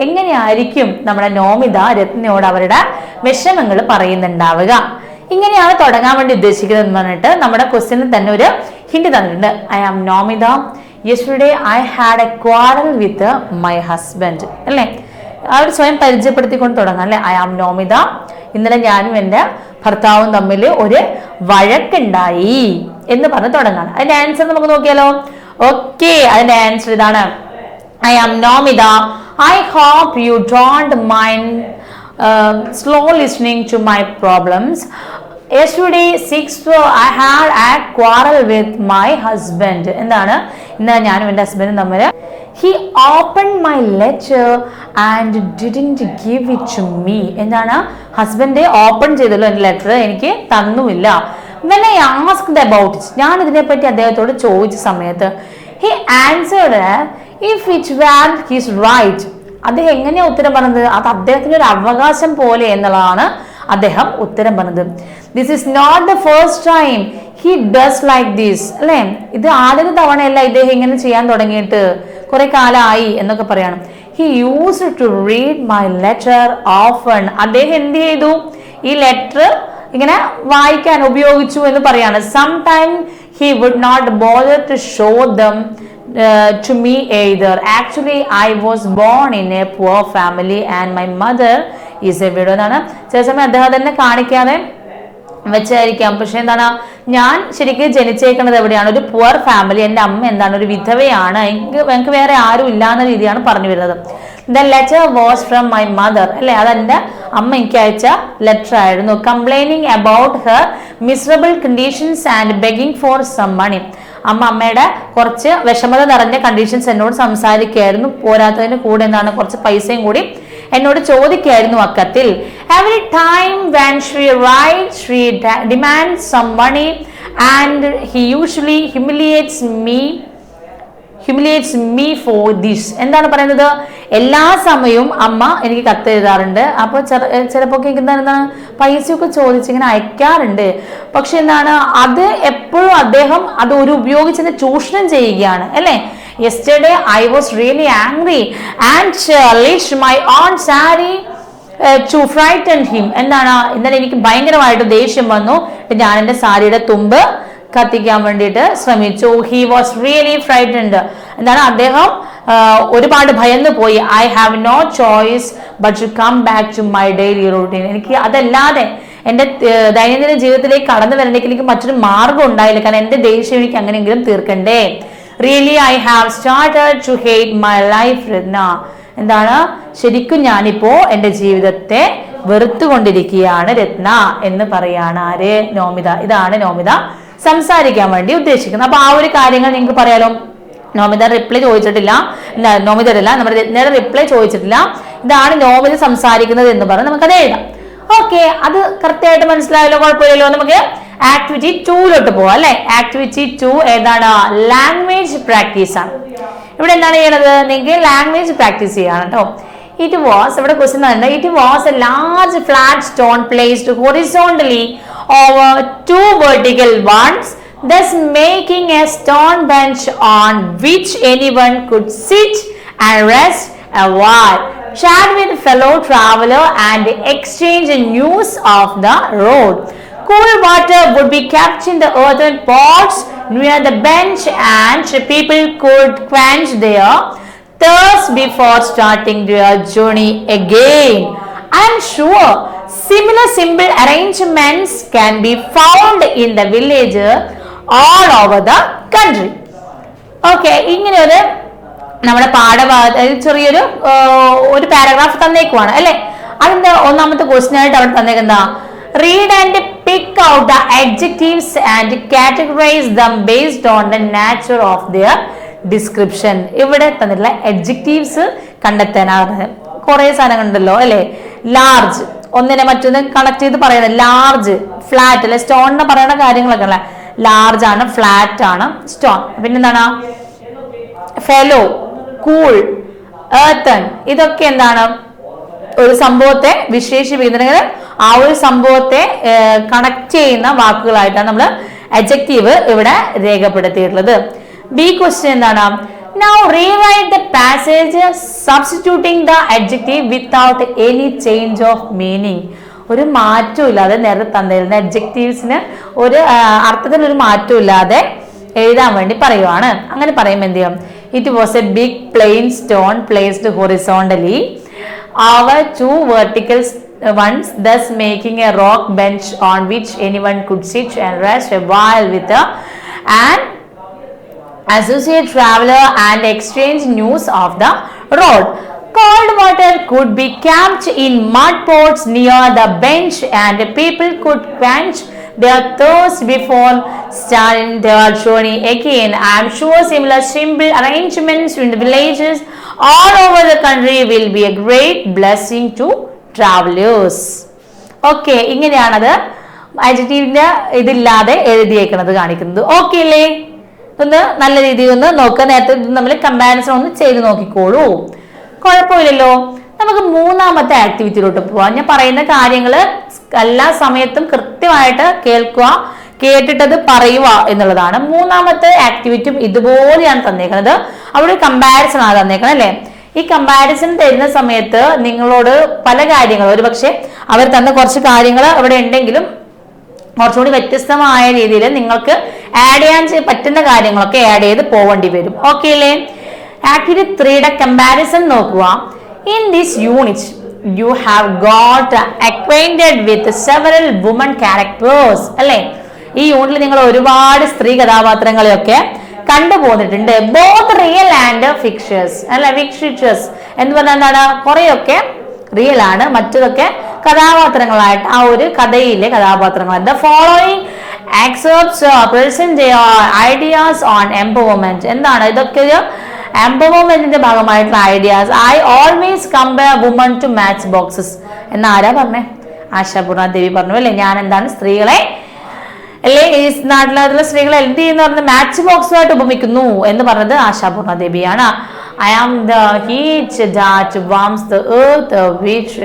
എങ്ങനെയായിരിക്കും നമ്മുടെ നോമിത രത്നയോട് അവരുടെ വിഷമങ്ങൾ പറയുന്നുണ്ടാവുക? ഇങ്ങനെയാണ് തുടങ്ങാൻ വേണ്ടി ഉദ്ദേശിക്കുന്നത് എന്ന് പറഞ്ഞിട്ട് നമ്മുടെ ക്വസ്റ്റ്യനിൽ തന്നെ ഒരു ഹിന്റ് തന്നിട്ടുണ്ട്. I am Nomita, yesterday I had a quarrel with my husband അല്ലേ. അവർ സ്വയം പരിചയപ്പെടുത്തിക്കൊണ്ട് തുടങ്ങാം അല്ലെ. ഐ ആം നോമിത, ഇന്നലെ ഞാനും എൻ്റെ ഭർത്താവും തമ്മിൽ ഒരു വഴക്കുണ്ടായി എന്ന് പറഞ്ഞ് തുടങ്ങാണ്. അതിന്റെ ആൻസർ നമുക്ക് നോക്കിയാലോ? ഓക്കെ, അതിന്റെ ആൻസർ ഇതാണ്. I am Nomita, I hope you don't mind slow listening to my problems. Yesterday 6th I had a quarrel with my husband. എന്താണ്? ഇന്നലെ ഞാനും എൻ്റെ ഹസ്ബൻഡും തമ്മിൽ he opened my letter and didn't give it to me. എന്താണ്? Husband open ചെയ്തല്ലോ എൻ്റെ letter, എനിക്ക് തന്നുമില്ല. when I asked about it, ഞാൻ ഇതിനെപ്പറ്റി അദ്ദേഹത്തോട് ചോദിച്ച സമയത്ത് he answered if it were his right. അദ്ദേഹം എങ്ങനെയാ ഉത്തരം പറഞ്ഞത്? അത് അദ്ദേഹത്തിന്റെ ഒരു അവകാശം പോലെ എന്നുള്ളതാണ് അദ്ദേഹം ഉത്തരം പറഞ്ഞത്. This is not the first time he does like this അല്ലെ. ഇത് ആദ്യത്തെ തവണയല്ല ഇദ്ദേഹം ഇങ്ങനെ ചെയ്യാൻ തുടങ്ങിയിട്ട്, കുറെ കാലമായി എന്നൊക്കെ പറയാണ്. He used to read my letter often. അദ്ദേഹം എന്ത് ചെയ്തു? ഈ ലെറ്റർ ഇങ്ങനെ വായിക്കാൻ ഉപയോഗിച്ചു എന്ന് പറയാണ്. Some time he would not bother to show them to me either. Actually, I was born in a poor family and my mother is a widow. എന്നാണ് ചില സമയം അദ്ദേഹം തന്നെ കാണിക്കാതെ വെച്ചായിരിക്കാം. പക്ഷെ എന്താണ്, ഞാൻ ശരിക്കും ജനിച്ചേക്കുന്നത് എവിടെയാണ്? ഒരു പുവർ ഫാമിലി. എൻ്റെ അമ്മ എന്താണ്, ഒരു വിധവയാണ്. എനിക്ക് വേറെ ആരും ഇല്ല എന്ന രീതിയാണ് പറഞ്ഞു വരുന്നത്. The letter was from my mother, അല്ലെ, അതെന്റെ അമ്മ എനിക്ക് അയച്ച ലെറ്റർ ആയിരുന്നു. Complaining about her miserable conditions and begging for some money. അമ്മയുടെ കുറച്ച് വിഷമത നിറഞ്ഞ കണ്ടീഷൻസ് എന്നോട് സംസാരിക്കുകയായിരുന്നു. പോരാത്തതിന് കൂടെ എന്താണ്, കുറച്ച് പൈസയും കൂടി എന്നോട് ചോദിക്കായിരുന്നു അക്കത്തിൽ. Every time when she writes she demands some money and he usually humiliates me for this. എന്താണ് പറയുന്നത്? എല്ലാ സമയവും അമ്മ എനിക്ക് കത്ത് എഴുതാറുണ്ട്. അപ്പോൾ ചിലപ്പോൾ എന്താണ് പൈസയൊക്കെ ചോദിച്ചിങ്ങനെ അയക്കാറുണ്ട്. പക്ഷെ എന്താണ്, അത് എപ്പോഴും അദ്ദേഹം അത് ഒരു ഉപയോഗിച്ച് ചൂഷണം ചെയ്യുകയാണ്, അല്ലെ. Yesterday I was really angry and lit my own saree to frighten him. എന്താണ്, ഇന്നലെ എനിക്ക് ഭയങ്കരമായിട്ട് ദേഷ്യം വന്നു. ഞാൻ എൻ്റെ സാരിയുടെ തുമ്പ് കത്തിക്കാൻ വേണ്ടിയിട്ട് ശ്രമിച്ചു. He was really frightened. എന്താണ്, അദ്ദേഹം ഒരുപാട് ഭയന്നു പോയി. I have no choice but to come back to my daily routine. എനിക്ക് അതല്ലാതെ എൻ്റെ ദൈനംദിന ജീവിതത്തിലേക്ക് കടന്നു വരണമെങ്കിൽ എനിക്ക് മറ്റൊരു മാർഗം ഉണ്ടായില്ല. കാരണം എൻ്റെ ദേഷ്യം എനിക്ക് അങ്ങനെയെങ്കിലും തീർക്കണ്ടേ. Really I have started to hate my life, Ratna. എന്താണ്, ശരിക്കും ഞാനിപ്പോ എൻ്റെ ജീവിതത്തെ വെറുത്തുകൊണ്ടിരിക്കുകയാണ് രത്ന എന്ന് പറയാണ് ആര്? നോമിത. ഇതാണ് നോമിത സംസാരിക്കാൻ വേണ്ടി ഉദ്ദേശിക്കുന്നത്. അപ്പൊ ആ ഒരു കാര്യങ്ങൾ നിങ്ങൾക്ക് പറയാലോ. നോമിത റിപ്ലൈ ചോദിച്ചിട്ടില്ല, നോമിതല്ല, നമ്മുടെ രത്നയുടെ റിപ്ലൈ ചോദിച്ചിട്ടില്ല. ഇതാണ് നോമിത സംസാരിക്കുന്നത് എന്ന് പറഞ്ഞ് നമുക്കത് എഴുതാം. ഓക്കെ, അത് കൃത്യമായിട്ട് മനസ്സിലായല്ലോ, കുഴപ്പമില്ലല്ലോ. നമുക്ക് ആക്ടിവിറ്റി 2 പോവാം, അല്ലെ. ആക്ടിവിറ്റി 2 ഏതാണ്? ലാംഗ്വേജ് പ്രാക്ടീസ് ആണ്. ഇവിടെ എന്താണ് ചെയ്യണത്? നിങ്ങൾക്ക് ലാംഗ്വേജ് പ്രാക്ടീസ് ചെയ്യാണ് കേട്ടോ. It was, ഇവിടെ ക്വസ്റ്റ്യൻ ആണ്, it was a large flat stone placed horizontally over 2 vertical ones, thus making a stone bench on which anyone could sit and rest a while, chat with fellow traveler and exchange news of the road. Cool water would be kept in the earthen pots near the bench and people could quench their thirst before starting their journey again. I am sure similar simple arrangements can be found in the villages all over the country. Okay, ഇങ്ങനെ ഒരു നമ്മുടെ പാഠഭാഗത്ത് ചെറിയൊരു ഒരു paragraph തന്നേക്കുവാണ്, അല്ലെ. അതിന്റെ ഒന്നാമത്തെ question ആയിട്ട് അവിടെ തന്നേക്കുന്ന read and pick out the adjectives and categorize them based on the nature of their description. ഇവിടെ തന്നിട്ടുള്ള adjectives കണ്ടെത്താനാണ്. കുറെ സാധനങ്ങളുണ്ടല്ലോ, അല്ലെ. ലാർജ്, ഒന്നിനെ മറ്റൊന്ന് കണക്ട് ചെയ്ത് പറയുന്നത്. ലാർജ്, ഫ്ലാറ്റ്, അല്ലെ. സ്റ്റോണിനെ പറയുന്ന കാര്യങ്ങളൊക്കെ അല്ലെ. ലാർജ് ആണ്, ഫ്ലാറ്റ് ആണ് സ്റ്റോൺ. പിന്നെന്താണ്? Fellow, cool, earthen. ഇതൊക്കെ എന്താണ്? ഒരു സംഭവത്തെ വിശേഷിപ്പിക്കുന്നുണ്ടെങ്കിൽ ആ ഒരു സംഭവത്തെ കണക്ട് ചെയ്യുന്ന വാക്കുകളായിട്ടാണ് നമ്മൾ അഡ്ജക്റ്റീവ് ഇവിടെ രേഖപ്പെടുത്തിയിട്ടുള്ളത്. ബി ക്വസ്റ്റ്യൻ എന്താണ്? Now rewrite the passage substituting the adjective without any change of meaning. ഒരു മാറ്റവും ഇല്ലാതെ നേരത്തെ തന്നിരുന്ന അഡ്ജക്റ്റീവ്സിന് ഒരു അർത്ഥത്തിൽ ഒരു മാറ്റവും ഇല്ലാതെ എഴുതാൻ വേണ്ടി പറയുവാണ്. അങ്ങനെ പറയുമ്പോൾ എന്ത് ചെയ്യും? It was a big plain stone placed horizontally over 2 vertical ones, thus making a rock bench on which anyone could sit and rest a while with an associate traveler and exchange news of the road. Cold water could be kept in mud pots near the bench and people could quench their thirst before starting their journey again. I am sure similar simple arrangements in the villages all over the country will be a great blessing to travelers. Okay, ഇങ്ങനെയാണത് അഡ്ജക്റ്റീവിന്റെ ഇതില്ലാതെ എഴുതിയേക്കുന്നത് കാണിക്കുന്നത്. Okay അല്ലേ? ഒന്ന് നല്ല രീതിയിൽ ഒന്ന് നോക്കുക. നേരത്തെ നമ്മൾ കമ്പാരിസൺ ഒന്ന് ചെയ്ത് നോക്കിക്കോളൂ, കുഴപ്പമില്ലല്ലോ. നമുക്ക് മൂന്നാമത്തെ ആക്ടിവിറ്റിയിലോട്ട് പോവാം. ഞാൻ പറയുന്ന കാര്യങ്ങൾ എല്ലാ സമയത്തും കൃത്യമായിട്ട് കേൾക്കുക, കേട്ടിട്ടത് പറയുക എന്നുള്ളതാണ്. മൂന്നാമത്തെ ആക്ടിവിറ്റിയും ഇതുപോലെയാണ് തന്നേക്കുന്നത്. അവിടെ ഒരു കമ്പാരിസൺ ആണ് തന്നേക്കുന്നത്, അല്ലെ. ഈ കമ്പാരിസൺ തരുന്ന സമയത്ത് നിങ്ങളോട് പല കാര്യങ്ങളും, ഒരു പക്ഷെ അവർ തന്ന കുറച്ച് കാര്യങ്ങൾ അവിടെ ഉണ്ടെങ്കിലും കുറച്ചുകൂടി വ്യത്യസ്തമായ രീതിയിൽ നിങ്ങൾക്ക് ആഡ് ചെയ്യാൻ പറ്റുന്ന കാര്യങ്ങളൊക്കെ ആഡ് ചെയ്ത് പോവേണ്ടി വരും. ഓക്കെ അല്ലേ? ആക്ടിവിറ്റി 3യുടെ കമ്പാരിസൺ നോക്കുക. In this unit you have got acquainted with several women characters അല്ലേ? ഈ യൂണിറ്റിൽ നിങ്ങൾ ഒരുപാട് സ്ത്രീ കഥാപാത്രങ്ങളെയൊക്കെ കണ്ടുപോന്നിട്ടുണ്ട്. ബോത്ത് റിയൽ ആൻഡ് ഫിക്ഷേഴ്സ് അല്ല, ഫിക്ഷേഴ്സ് എന്ന് പറഞ്ഞാൽ എന്താണ്? കുറെയൊക്കെ റിയൽ ആണ്, മറ്റതൊക്കെ കഥാപാത്രങ്ങളായിട്ട് ആ ഒരു കഥയിലെ കഥാപാത്രങ്ങൾ. The following excerpts present their ideas on empowerment. എന്താണ് ഇതൊക്കെ? എംപവർമെന്റിന്റെ ഭാഗമായിട്ടുള്ള ideas. I always compare woman to match boxes എന്ന് ആരാ പറഞ്ഞേ? ആശാപൂർണ ദേവി പറഞ്ഞു അല്ലേ? ഞാൻ എന്താണ് സ്ത്രീകളെ അല്ലേ, ഈ നാട്ടിലുള്ള സ്ത്രീകളെ എന്ത് ചെയ്യുന്ന പറഞ്ഞ മാച്ച് ബോക്സുമായിട്ട് ഉപമിക്കുന്നു എന്ന് പറഞ്ഞത് ആശാപൂർണ ദേവിയാണ്. I am the heat that warms the earth which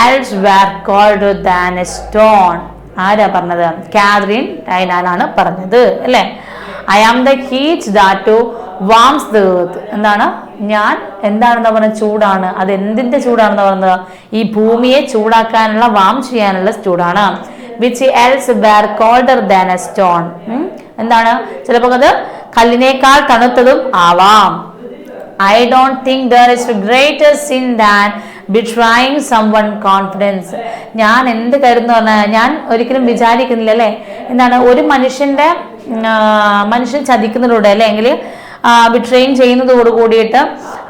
else were cold than a stone. ആരാ പറഞ്ഞത്? കാതറിൻ ടൈനാനാണ് പറഞ്ഞത് അല്ലേ? I am the heat that warms the earth. എന്താണ്? ഞാൻ എന്താണെന്ന് പറഞ്ഞ ചൂടാണ്. അത് എന്തിന്റെ ചൂടാണെന്ന് പറഞ്ഞത്? ഈ ഭൂമിയെ ചൂടാക്കാനുള്ള, വാം ചെയ്യാനുള്ള ചൂടാണ്. Which else were colder than a stone. എന്താണ്? ചിലപ്പോൾ അത് കല്ലിനേക്കാൾ തണുത്തതും ആവാം. I don't think there is a greater sin than betraying someone confidence. ഞാൻ എന്ത് കരുതുന്നു പറഞ്ഞാൽ ഞാൻ ഒരിക്കലും വിചാരിക്കുന്നില്ല അല്ലെ, എന്താണ് ഒരു മനുഷ്യൻ ചതിക്കുന്നതിലൂടെ അല്ലെങ്കിൽ ബിട്രെയിൻ ചെയ്യുന്നതോട് കൂടിയിട്ട്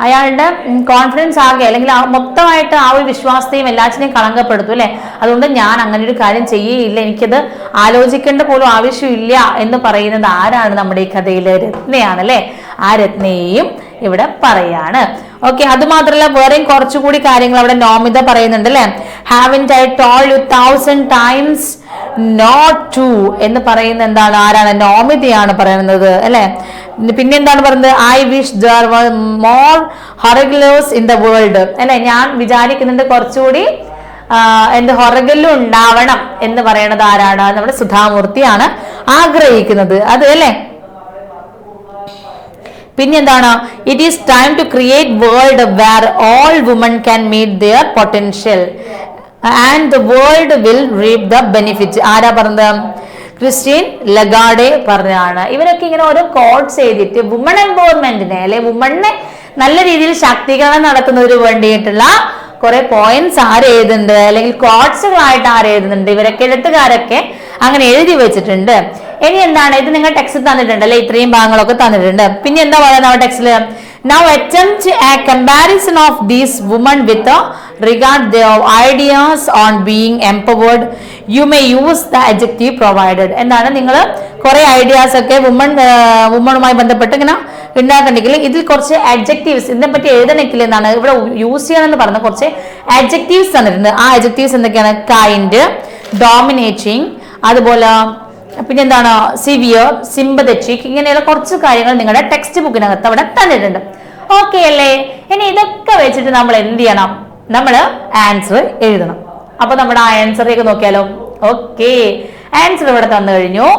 അയാളുടെ കോൺഫിഡൻസ് ആകെ അല്ലെങ്കിൽ മൊത്തമായിട്ട് ആ ഒരു വിശ്വാസത്തെയും എല്ലാറ്റിനെയും കളങ്കപ്പെടുത്തും അല്ലെ. അതുകൊണ്ട് ഞാൻ അങ്ങനെ ഒരു കാര്യം ചെയ്യേയില്ല, എനിക്കത് ആലോചിക്കേണ്ട പോലും ആവശ്യമില്ല എന്ന് പറയുന്നത് ആരാണ്? നമ്മുടെ ഈ കഥയിലെ രത്നയാണ് അല്ലെ. ആ രത്നയെയും ഇവിടെ പറയാണ്. ഓക്കെ, അത് മാത്രമല്ല വേറെയും കുറച്ചുകൂടി കാര്യങ്ങൾ അവിടെ നോമിത പറയുന്നുണ്ട് അല്ലെ. Haven't I told you 1000 times not to എന്ന് പറയുന്ന എന്താണ്? ആരാണ്? നോമിതയാണ് പറയുന്നത് അല്ലെ. പിന്നെ എന്താണ് പറയുന്നത്? I wish there were more horagulers in the world അല്ലെ. ഞാൻ വിചാരിക്കുന്നുണ്ട് കുറച്ചുകൂടി എന്ത് ഹൊറഗലും ഉണ്ടാവണം എന്ന് പറയുന്നത് ആരാണ്? നമ്മുടെ സുധാമൂർത്തിയാണ് ആഗ്രഹിക്കുന്നത് അത് അല്ലെ. പിന്നെന്താണ്? It is time to create world where all woman can meet their potential and the world will reap the benefit. ആരാ പറഞ്ഞത്? ക്രിസ്റ്റീൻ ലഗാർഡെ പറഞ്ഞതാണ്. ഇവരൊക്കെ ഇങ്ങനെ ഓരോ കോട്ട്സ് എഴുതിയിട്ട് വുമൺ എംപവർമെന്റിനെ അല്ലെ വുമണിനെ നല്ല രീതിയിൽ ശാക്തീകരണം നടത്തുന്നതിന് വേണ്ടിയിട്ടുള്ള കുറെ പോയിന്റ്സ് ആര് എഴുതുന്നുണ്ട്, അല്ലെങ്കിൽ കോട്ട്സുകളായിട്ട് ആര് എഴുതുന്നുണ്ട്? ഇവരൊക്കെ എഴുത്തുകാരൊക്കെ അങ്ങനെ എഴുതി വെച്ചിട്ടുണ്ട്. ഇനി എന്താണ്? ഇത് നിങ്ങൾ ടെക്സ്റ്റ് തന്നിട്ടുണ്ട് അല്ലെ, ഇത്രയും ഭാഗങ്ങളൊക്കെ തന്നിട്ടുണ്ട്. പിന്നെ എന്താ പറയുന്നത് ആ ടെക്സ്റ്റില്? Now attempt a comparison of these women with regard their ideas on being empowered. You may use the adjective provided. എന്താണ്? നിങ്ങൾ കുറെ ഐഡിയാസ് ഒക്കെ വുമണുമായി ബന്ധപ്പെട്ട് ഇങ്ങനെ ഉണ്ടാക്കണ്ടെങ്കിൽ ഇതിൽ കുറച്ച് അഡ്ജക്റ്റീവ്സ് ഇതിനെ പറ്റി എഴുതണമെങ്കിൽ എന്താണ് ഇവിടെ യൂസ് ചെയ്യണമെന്ന് പറഞ്ഞ കുറച്ച് അഡ്ജക്റ്റീവ്സ് തന്നിട്ടുണ്ട്. ആ അഡ്ജക്റ്റീവ്സ് എന്തൊക്കെയാണ്? കൈൻഡ്, ഡോമിനേറ്റിംഗ്, അതുപോലെ പിന്നെ എന്താണ്? സിവിയർ, സിമ്പതറ്റിക്, ഇങ്ങനെയുള്ള കുറച്ച് കാര്യങ്ങൾ നിങ്ങളുടെ ടെക്സ്റ്റ് ബുക്കിനകത്ത് അവിടെ തന്നിട്ടുണ്ട്. ഓക്കെ അല്ലേ? ഇനി ഇതൊക്കെ വെച്ചിട്ട് നമ്മൾ എന്ത് ചെയ്യണം? നമ്മൾ ആൻസർ എഴുതണം. അപ്പൊ നമ്മുടെ ആ ആൻസറേക്ക് നോക്കിയാലോ? ഓക്കെ, ആൻസർ ഇവിടെ തന്നു കഴിഞ്ഞു.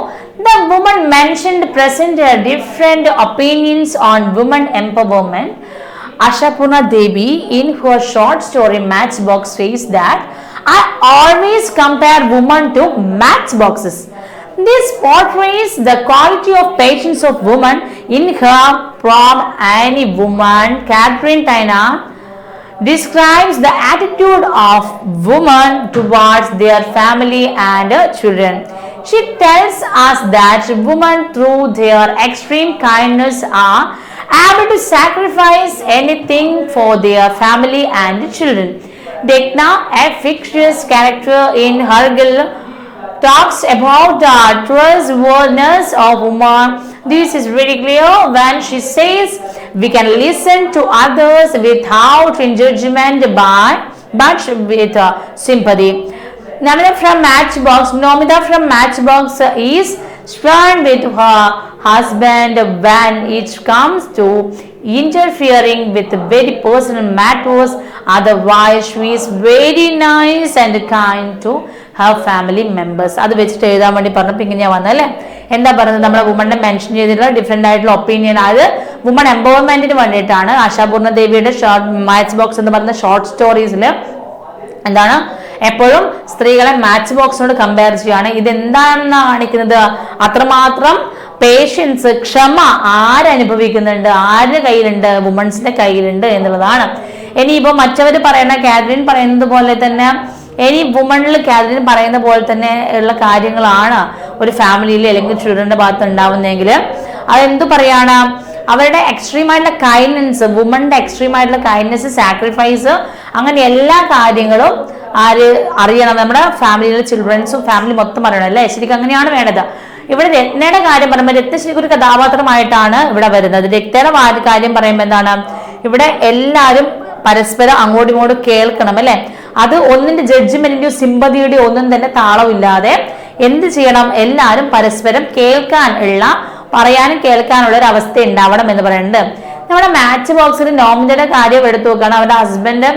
The woman mentioned presented different opinions on women empowerment. Ashapurna Devi in her short story Matchbox says that I always compare women to matchboxes. This portrays the quality of patience of women in her from any woman. Catherine Tynan describes the attitude of women towards their family and children. She tells us that women through their extreme kindness are able to sacrifice anything for their family and children. Dekna, a fictitious character in Hargil, talks about the trustworthiness of woman. This is very clear when she says we can listen to others without judgment but with sympathy. Nomida from Matchbox is stern with her husband when it comes to interfering with very personal matters. Otherwise she is very nice and kind to her family members. അത് വെച്ചിട്ട് എഴുതാൻ വേണ്ടി പറഞ്ഞപ്പോൾ ഇങ്ങനെ ഞാൻ വന്നല്ലേ. എന്താ പറയുന്നത്? നമ്മളെ വുമണിനെ മെൻഷൻ ചെയ്തിട്ടുള്ള ഡിഫറെന്റ് ആയിട്ടുള്ള ഒപ്പീനിയൻ, അത് വുമൺ എംപവർമെന്റിന് വേണ്ടിയിട്ടാണ്. ആശാപൂർണ ദേവിയുടെ മാച്ച് ബോക്സ് എന്ന് പറയുന്ന ഷോർട്ട് സ്റ്റോറീസിൽ എന്താണ് എപ്പോഴും സ്ത്രീകളെ മാച്ച് ബോക്സിനോട് കമ്പയർ ചെയ്യുകയാണ്. ഇതെന്താണെന്ന് കാണിക്കുന്നത്? അത്രമാത്രം പേഷ്യൻസ്, ക്ഷമ ആരനുഭവിക്കുന്നുണ്ട്, ആരുടെ കയ്യിലുണ്ട്? വുമൺസിന്റെ കയ്യിലുണ്ട് എന്നുള്ളതാണ്. ഇനിയിപ്പോ മറ്റവർ പറയുന്ന, കാതറിൻ പറയുന്നത് പോലെ തന്നെ, ഇനി വുമണിൽ കാതറിൻ പറയുന്ന പോലെ തന്നെ ഉള്ള കാര്യങ്ങളാണ് ഒരു ഫാമിലിയിൽ അല്ലെങ്കിൽ ചിൽഡ്രന്റെ ഭാഗത്ത് ഉണ്ടാവുന്നതെങ്കിൽ അതെന്തു പറയാണ്? അവരുടെ എക്സ്ട്രീം ആയിട്ടുള്ള കൈൻഡ്നസ്, വുമന്റെ എക്സ്ട്രീം ആയിട്ടുള്ള കൈൻഡ്നസ്, സാക്രിഫൈസ്, അങ്ങനെ എല്ലാ കാര്യങ്ങളും ആര് അറിയണം? നമ്മുടെ ഫാമിലിയിലെ ചിൽഡ്രൻസും ഫാമിലി മൊത്തം അറിയണം അല്ലേ? ശരിക്കും അങ്ങനെയാണ് വേണ്ടത്. ഇവിടെ രത്നയുടെ കാര്യം പറയുമ്പോൾ രത്ന ശരിക്കും ഒരു കഥാപാത്രമായിട്ടാണ് ഇവിടെ വരുന്നത്. രത്നയുടെ കാര്യം പറയുമ്പോൾ എന്താണ്? ഇവിടെ എല്ലാവരും പരസ്പരം അങ്ങോട്ടും ഇങ്ങോട്ടും കേൾക്കണം അല്ലെ? അത് ഒന്നിന്റെ ജഡ്ജ്മെന്റിന്റെയോ സിമ്പതിയുടെയോ ഒന്നും തന്നെ താളമില്ലാതെ എന്ത് ചെയ്യണം? എല്ലാവരും പരസ്പരം കേൾക്കാൻ ഉള്ള, പറയാനും കേൾക്കാനുള്ള ഒരു അവസ്ഥ ഉണ്ടാവണം എന്ന് പറയുന്നുണ്ട്. നമ്മുടെ മാച്ച് ബോക്സിൽ നോമിനയുടെ കാര്യം എടുത്തു നോക്കുകയാണ്. അവരുടെ ഹസ്ബൻഡ്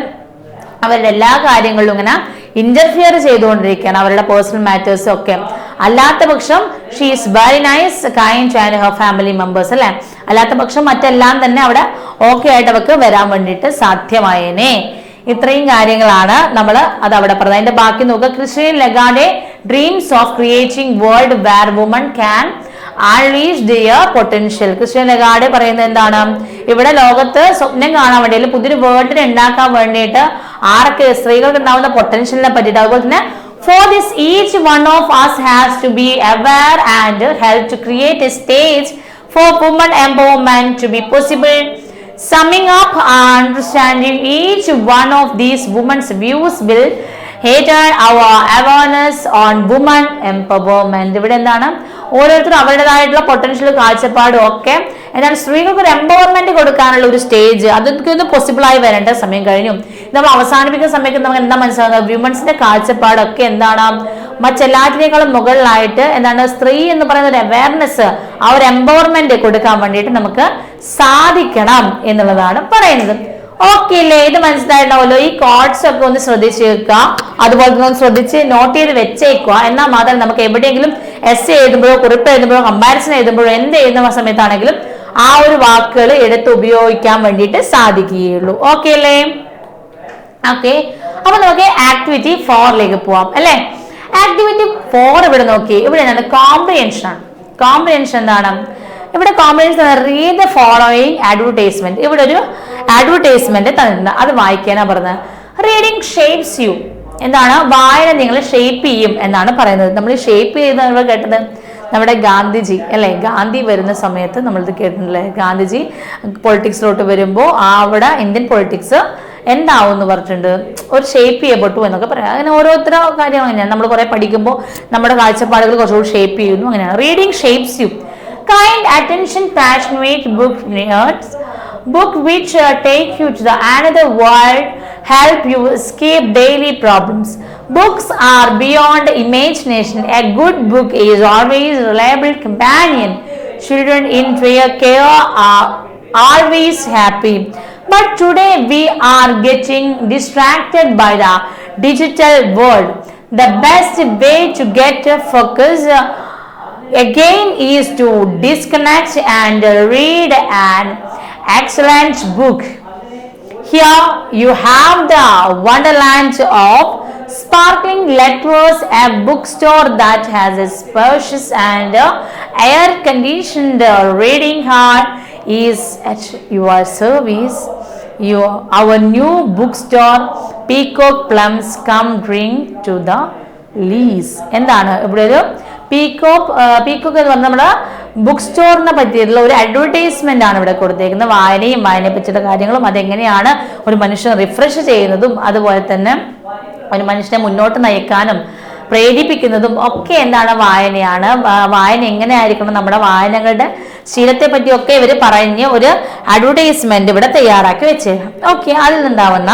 അവരുടെ എല്ലാ കാര്യങ്ങളിലും ഇങ്ങനെ ഇന്റർഫിയർ ചെയ്തുകൊണ്ടിരിക്കുകയാണ്, അവരുടെ പേഴ്സണൽ മാറ്റേഴ്സ് ഒക്കെ. അല്ലാത്ത പക്ഷം she is very nice, kind and her family members അല്ലെ? അല്ലാത്ത പക്ഷം മറ്റെല്ലാം തന്നെ അവിടെ ഓക്കെ ആയിട്ട് അവർക്ക് വരാൻ വേണ്ടിയിട്ട് സാധ്യമായേനെ. ഇത്രയും കാര്യങ്ങളാണ് നമ്മൾ അത് അവിടെ പറഞ്ഞത്. അതിന്റെ ബാക്കി നോക്കുക. Christine Lagarde dreams of creating world where woman can unleash their potential. Christine Lagarde പറയുന്നത് എന്താണ്? ഇവിടെ ലോകത്ത് സ്വപ്നം കാണാൻ വേണ്ടി, പുതിയൊരു വേൾഡിനെ ഉണ്ടാക്കാൻ വേണ്ടിയിട്ട് ആർക്ക്? സ്ത്രീകൾക്ക് ഉണ്ടാവുന്ന പൊട്ടൻഷ്യലിനെ പറ്റിയിട്ട്. അതുപോലെ തന്നെ for this each one of us has to be aware and help to create a stage for women empowerment to be possible. Summing up and understanding each one of these women's views will heighten our awareness on women empowerment. ഇവിടെ എന്താണ്? ഓരോരുത്തരും അവരുടേതായിട്ടുള്ള potential, കാഴ്ചപ്പാടും ഒക്കെ എന്താണ് സ്ത്രീകൾക്ക് ഒരു empowerment കൊടുക്കാനുള്ള ഒരു സ്റ്റേജ്, അതൊക്കെ ഒന്ന് പോസിബിൾ ആയി വരേണ്ട സമയം കഴിഞ്ഞു. നമ്മൾ അവസാനിപ്പിക്കുന്ന സമയത്ത് നമുക്ക് എന്താ മനസ്സിലാകുന്നത്? വ്യൂമൻസിന്റെ കാഴ്ചപ്പാടൊക്കെ എന്താണ്? മറ്റെല്ലാറ്റിനേക്കാളും മുകളിലായിട്ട് എന്താണ് സ്ത്രീ എന്ന് പറയുന്ന ഒരു അവയർനെസ്, ആ ഒരു എംപവർമെന്റ് കൊടുക്കാൻ വേണ്ടിയിട്ട് നമുക്ക് സാധിക്കണം എന്നുള്ളതാണ് പറയുന്നത്. ഓക്കെ അല്ലേ? ഇത് മനസ്സിലായിട്ടുണ്ടാവല്ലോ. ഈ കോഡ്സ് ഒക്കെ ഒന്ന് ശ്രദ്ധിച്ച് വെക്കുക, അതുപോലെ തന്നെ ഒന്ന് ശ്രദ്ധിച്ച് നോട്ട് ചെയ്ത് വെച്ചേക്കുക. എന്നാൽ മാത്രമേ നമുക്ക് എവിടെയെങ്കിലും എസ് എഴുതുമ്പോഴോ കുറിപ്പ് എഴുതുമ്പോഴോ കമ്പാരിസൺ എഴുതുമ്പോഴോ എന്ത് എഴുതുന്ന സമയത്താണെങ്കിലും ആ ഒരു വാക്കുകൾ എടുത്ത് ഉപയോഗിക്കാൻ വേണ്ടിയിട്ട് സാധിക്കുകയുള്ളൂ. ഓക്കെ അല്ലേ? ഓക്കെ, അപ്പൊ നമുക്ക് ആക്ടിവിറ്റി 4ലേക്ക് പോവാം അല്ലെ? ആക്ടിവിറ്റി 4 ഇവിടെ നോക്കി. ഇവിടെ എന്താണ്? കോംപ്രിഹെൻഷൻ ആണ്. കോംപ്രിഹെൻഷൻ എന്താണ്? ഇവിടെ comprehension read the following advertisement. ഇവിടെ ഒരു അഡ്വർടൈസ്മെന്റ് തന്നിട്ടുണ്ട്, അത് വായിക്കാനാ പറഞ്ഞത്. Reading shapes you. എന്താണ്? വായന നിങ്ങളെ ഷേപ്പ് ചെയ്യും എന്നാണ് പറയുന്നത്. നമ്മൾ ഷേപ്പ് ചെയ്യുന്ന കേട്ടത് നമ്മുടെ ഗാന്ധിജി അല്ലെ? ഗാന്ധി വരുന്ന സമയത്ത് നമ്മളിത് കേട്ടിട്ടുണ്ടല്ലേ? ഗാന്ധിജി പൊളിറ്റിക്സിലോട്ട് വരുമ്പോൾ അവിടെ ഇന്ത്യൻ പൊളിറ്റിക്സ് എന്താവും എന്ന് പറഞ്ഞിട്ടുണ്ട്, ഒരു ഷേപ്പ് ചെയ്യപ്പെട്ടു എന്നൊക്കെ പറയാം. അങ്ങനെ ഓരോരുത്തര കാര്യം അങ്ങനെയാണ്. നമ്മൾ കുറെ പഠിക്കുമ്പോൾ നമ്മുടെ കാഴ്ചപ്പാടുകൾ കുറച്ചുകൂടി ഷേപ്പ് ചെയ്യുന്നു, അങ്ങനെയാണ്. Reading shapes you. Kind attention, passionate book nerds, book which take you to the another world, help you escape daily problems. Books are beyond imagination. A good book is always a reliable companion. Children in their care are always happy. But today we are getting distracted by the digital world. The best way to get focus again is to disconnect and read an excellent book. Here you have the wonderland of sparkling letters, a bookstore that has a spacious and air-conditioned reading hall is at your service. Our new bookstore, Peacock Plums, come drink to the lease. എന്താണ് ഇവിടെ ഒരു peacock എന്ന് പറഞ്ഞാൽ നമ്മുടെ book സ്റ്റോറിനെ പറ്റിയിട്ടുള്ള ഒരു advertisement ആണ് ഇവിടെ കൊടുത്തേക്കുന്നത്. വായനയും വായനയെ പറ്റിയുള്ള കാര്യങ്ങളും അതെങ്ങനെയാണ് ഒരു മനുഷ്യനെ റിഫ്രഷ് ചെയ്യുന്നതും അതുപോലെ തന്നെ ഒരു മനുഷ്യനെ മുന്നോട്ട് നയിക്കാനും പ്രേരിപ്പിക്കുന്നതും ഒക്കെ എന്താണ്? വായനയാണ്. വായന എങ്ങനെയായിരിക്കണം, നമ്മുടെ വായനകളുടെ ശീലത്തെ പറ്റിയൊക്കെ ഇവർ പറഞ്ഞ് ഒരു അഡ്വർടൈസ്മെന്റ് ഇവിടെ തയ്യാറാക്കി വെച്ചേക്കാം. ഓക്കെ, അതിൽ നിന്നുണ്ടാവുന്ന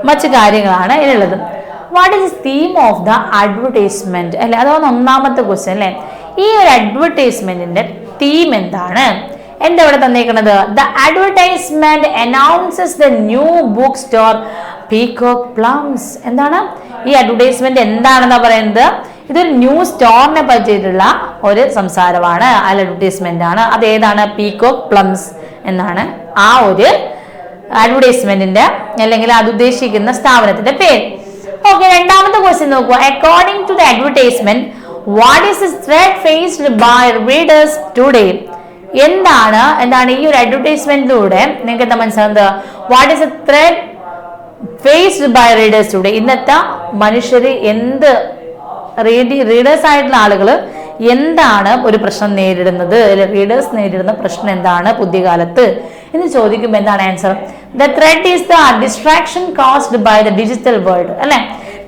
മറ്റു കാര്യങ്ങളാണ് ഇതിലുള്ളത്. What is theme of the advertisement അല്ലെ? അതാണ് ഒന്നാമത്തെ ക്വസ്റ്റ്യൻ അല്ലെ? ഈ ഒരു അഡ്വർടൈസ്മെന്റിന്റെ തീം എന്താണ്? എന്താ ഇവിടെ തന്നേക്കുന്നത്? The advertisement announces the new book store peacock plums. എന്താണ് ഈ അഡ്വർടൈസ്മെന്റ്? എന്താണെന്നാ പറയുന്നത്? ഇതൊരു ന്യൂ സ്റ്റോറിനെ പറ്റിയിട്ടുള്ള ഒരു സംസാരമാണ്, അഡ്വർടൈസ്മെന്റ് ആണ്. അത് ഏതാണ്? പീകോക്ക് പ്ലംസ് എന്നാണ് ആ ഒരു അഡ്വർടൈസ്മെന്റിന്റെ അല്ലെങ്കിൽ അത് ഉദ്ദേശിക്കുന്ന സ്ഥാപനത്തിന്റെ പേര്. ഓക്കെ, രണ്ടാമത്തെ ക്വസ്റ്റ്യൻ നോക്കുക. According to the advertisement, what is the threat faced by readers today? എന്താണ് ഈ ഒരു അഡ്വർടൈസ്മെന്റിലൂടെ നിങ്ങൾക്ക് എന്താ മനസ്സിലാകുന്നത്? What is the threat faced by readers today? ഇന്നത്തെ മനുഷ്യര് റീഡേഴ്സ് ആയിട്ടുള്ള ആളുകൾ എന്താണ് ഒരു പ്രശ്നം നേരിടുന്നത്, റീഡേഴ്സ് നേരിടുന്ന പ്രശ്നം എന്താണ് പുതിയ കാലത്ത് എന്ന് ചോദിക്കുമ്പോൾ എന്താണ് answer? The threat is the distraction caused by the digital world. അല്ലെ,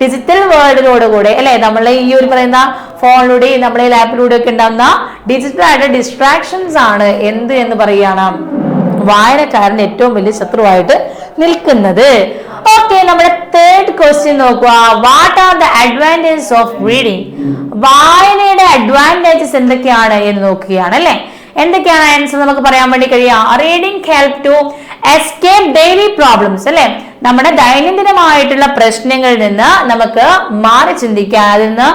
ഡിജിറ്റൽ വേൾഡിനോടുകൂടെ അല്ലെ നമ്മളെ ഈ ഒരു പറയുന്ന ഫോണിലൂടെയും നമ്മളെ ലാപ്പിലൂടെ ഒക്കെ ഉണ്ടാകുന്ന ഡിജിറ്റൽ ആയിട്ട് ഡിസ്ട്രാക്ഷൻസ് ആണ് എന്ന് പറയുകയാണ് വായനക്കാരന്റെ ഏറ്റവും വലിയ ശത്രുവായിട്ട് നിൽക്കുന്നത്. ഓക്കെ, നമ്മുടെ തേർഡ് ക്വസ്റ്റ്യൻ നോക്കുക. What are the advantages of reading? വായനയുടെ അഡ്വാൻറ്റേജസ് എന്തൊക്കെയാണ് എന്ന് നോക്കുകയാണ് അല്ലെ. എന്തൊക്കെയാണ് ആൻസർ നമുക്ക് പറയാൻ വേണ്ടി കഴിയാം? Reading help to escape daily problems അല്ലെ. നമ്മുടെ ദൈനംദിനമായിട്ടുള്ള പ്രശ്നങ്ങളിൽ നിന്ന് നമുക്ക് മാറി ചിന്തിക്കാൻ, അതിൽ നിന്ന്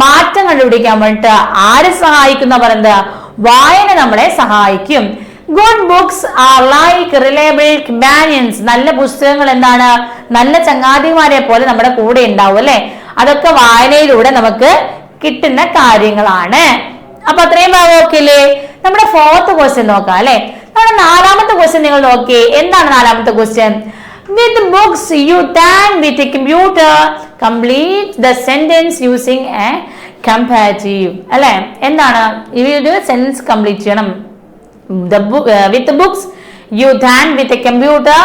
മാറ്റം കണ്ടുപിടിക്കാൻ വേണ്ടിട്ട് ആര് സഹായിക്കുന്ന പറയുന്നത്? വായന നമ്മളെ സഹായിക്കും. Good books are like reliable companions. നല്ല പുസ്തകങ്ങൾ എന്താണ്? നല്ല ചങ്ങാതിമാരെ പോലെ നമ്മുടെ കൂടെ ഉണ്ടാവും അല്ലെ. അതൊക്കെ വായനയിലൂടെ നമുക്ക് കിട്ടുന്ന കാര്യങ്ങളാണ്. അപ്പൊ അത്രയും ഭാഗം ഓക്കെ അല്ലേ? നമ്മുടെ ഫോർത്ത് ക്വസ്റ്റ്യൻ നോക്കാം അല്ലെ. നമ്മുടെ നാലാമത്തെ ക്വസ്റ്റ്യൻ നിങ്ങൾ നോക്കിയേ. എന്താണ് നാലാമത്തെ question? With books you can with a computer complete the sentence using a comparative. അല്ലെ, എന്താണ് ഈ ഒരു സെന്റൻസ് കംപ്ലീറ്റ് ചെയ്യണം? With books you can with a computer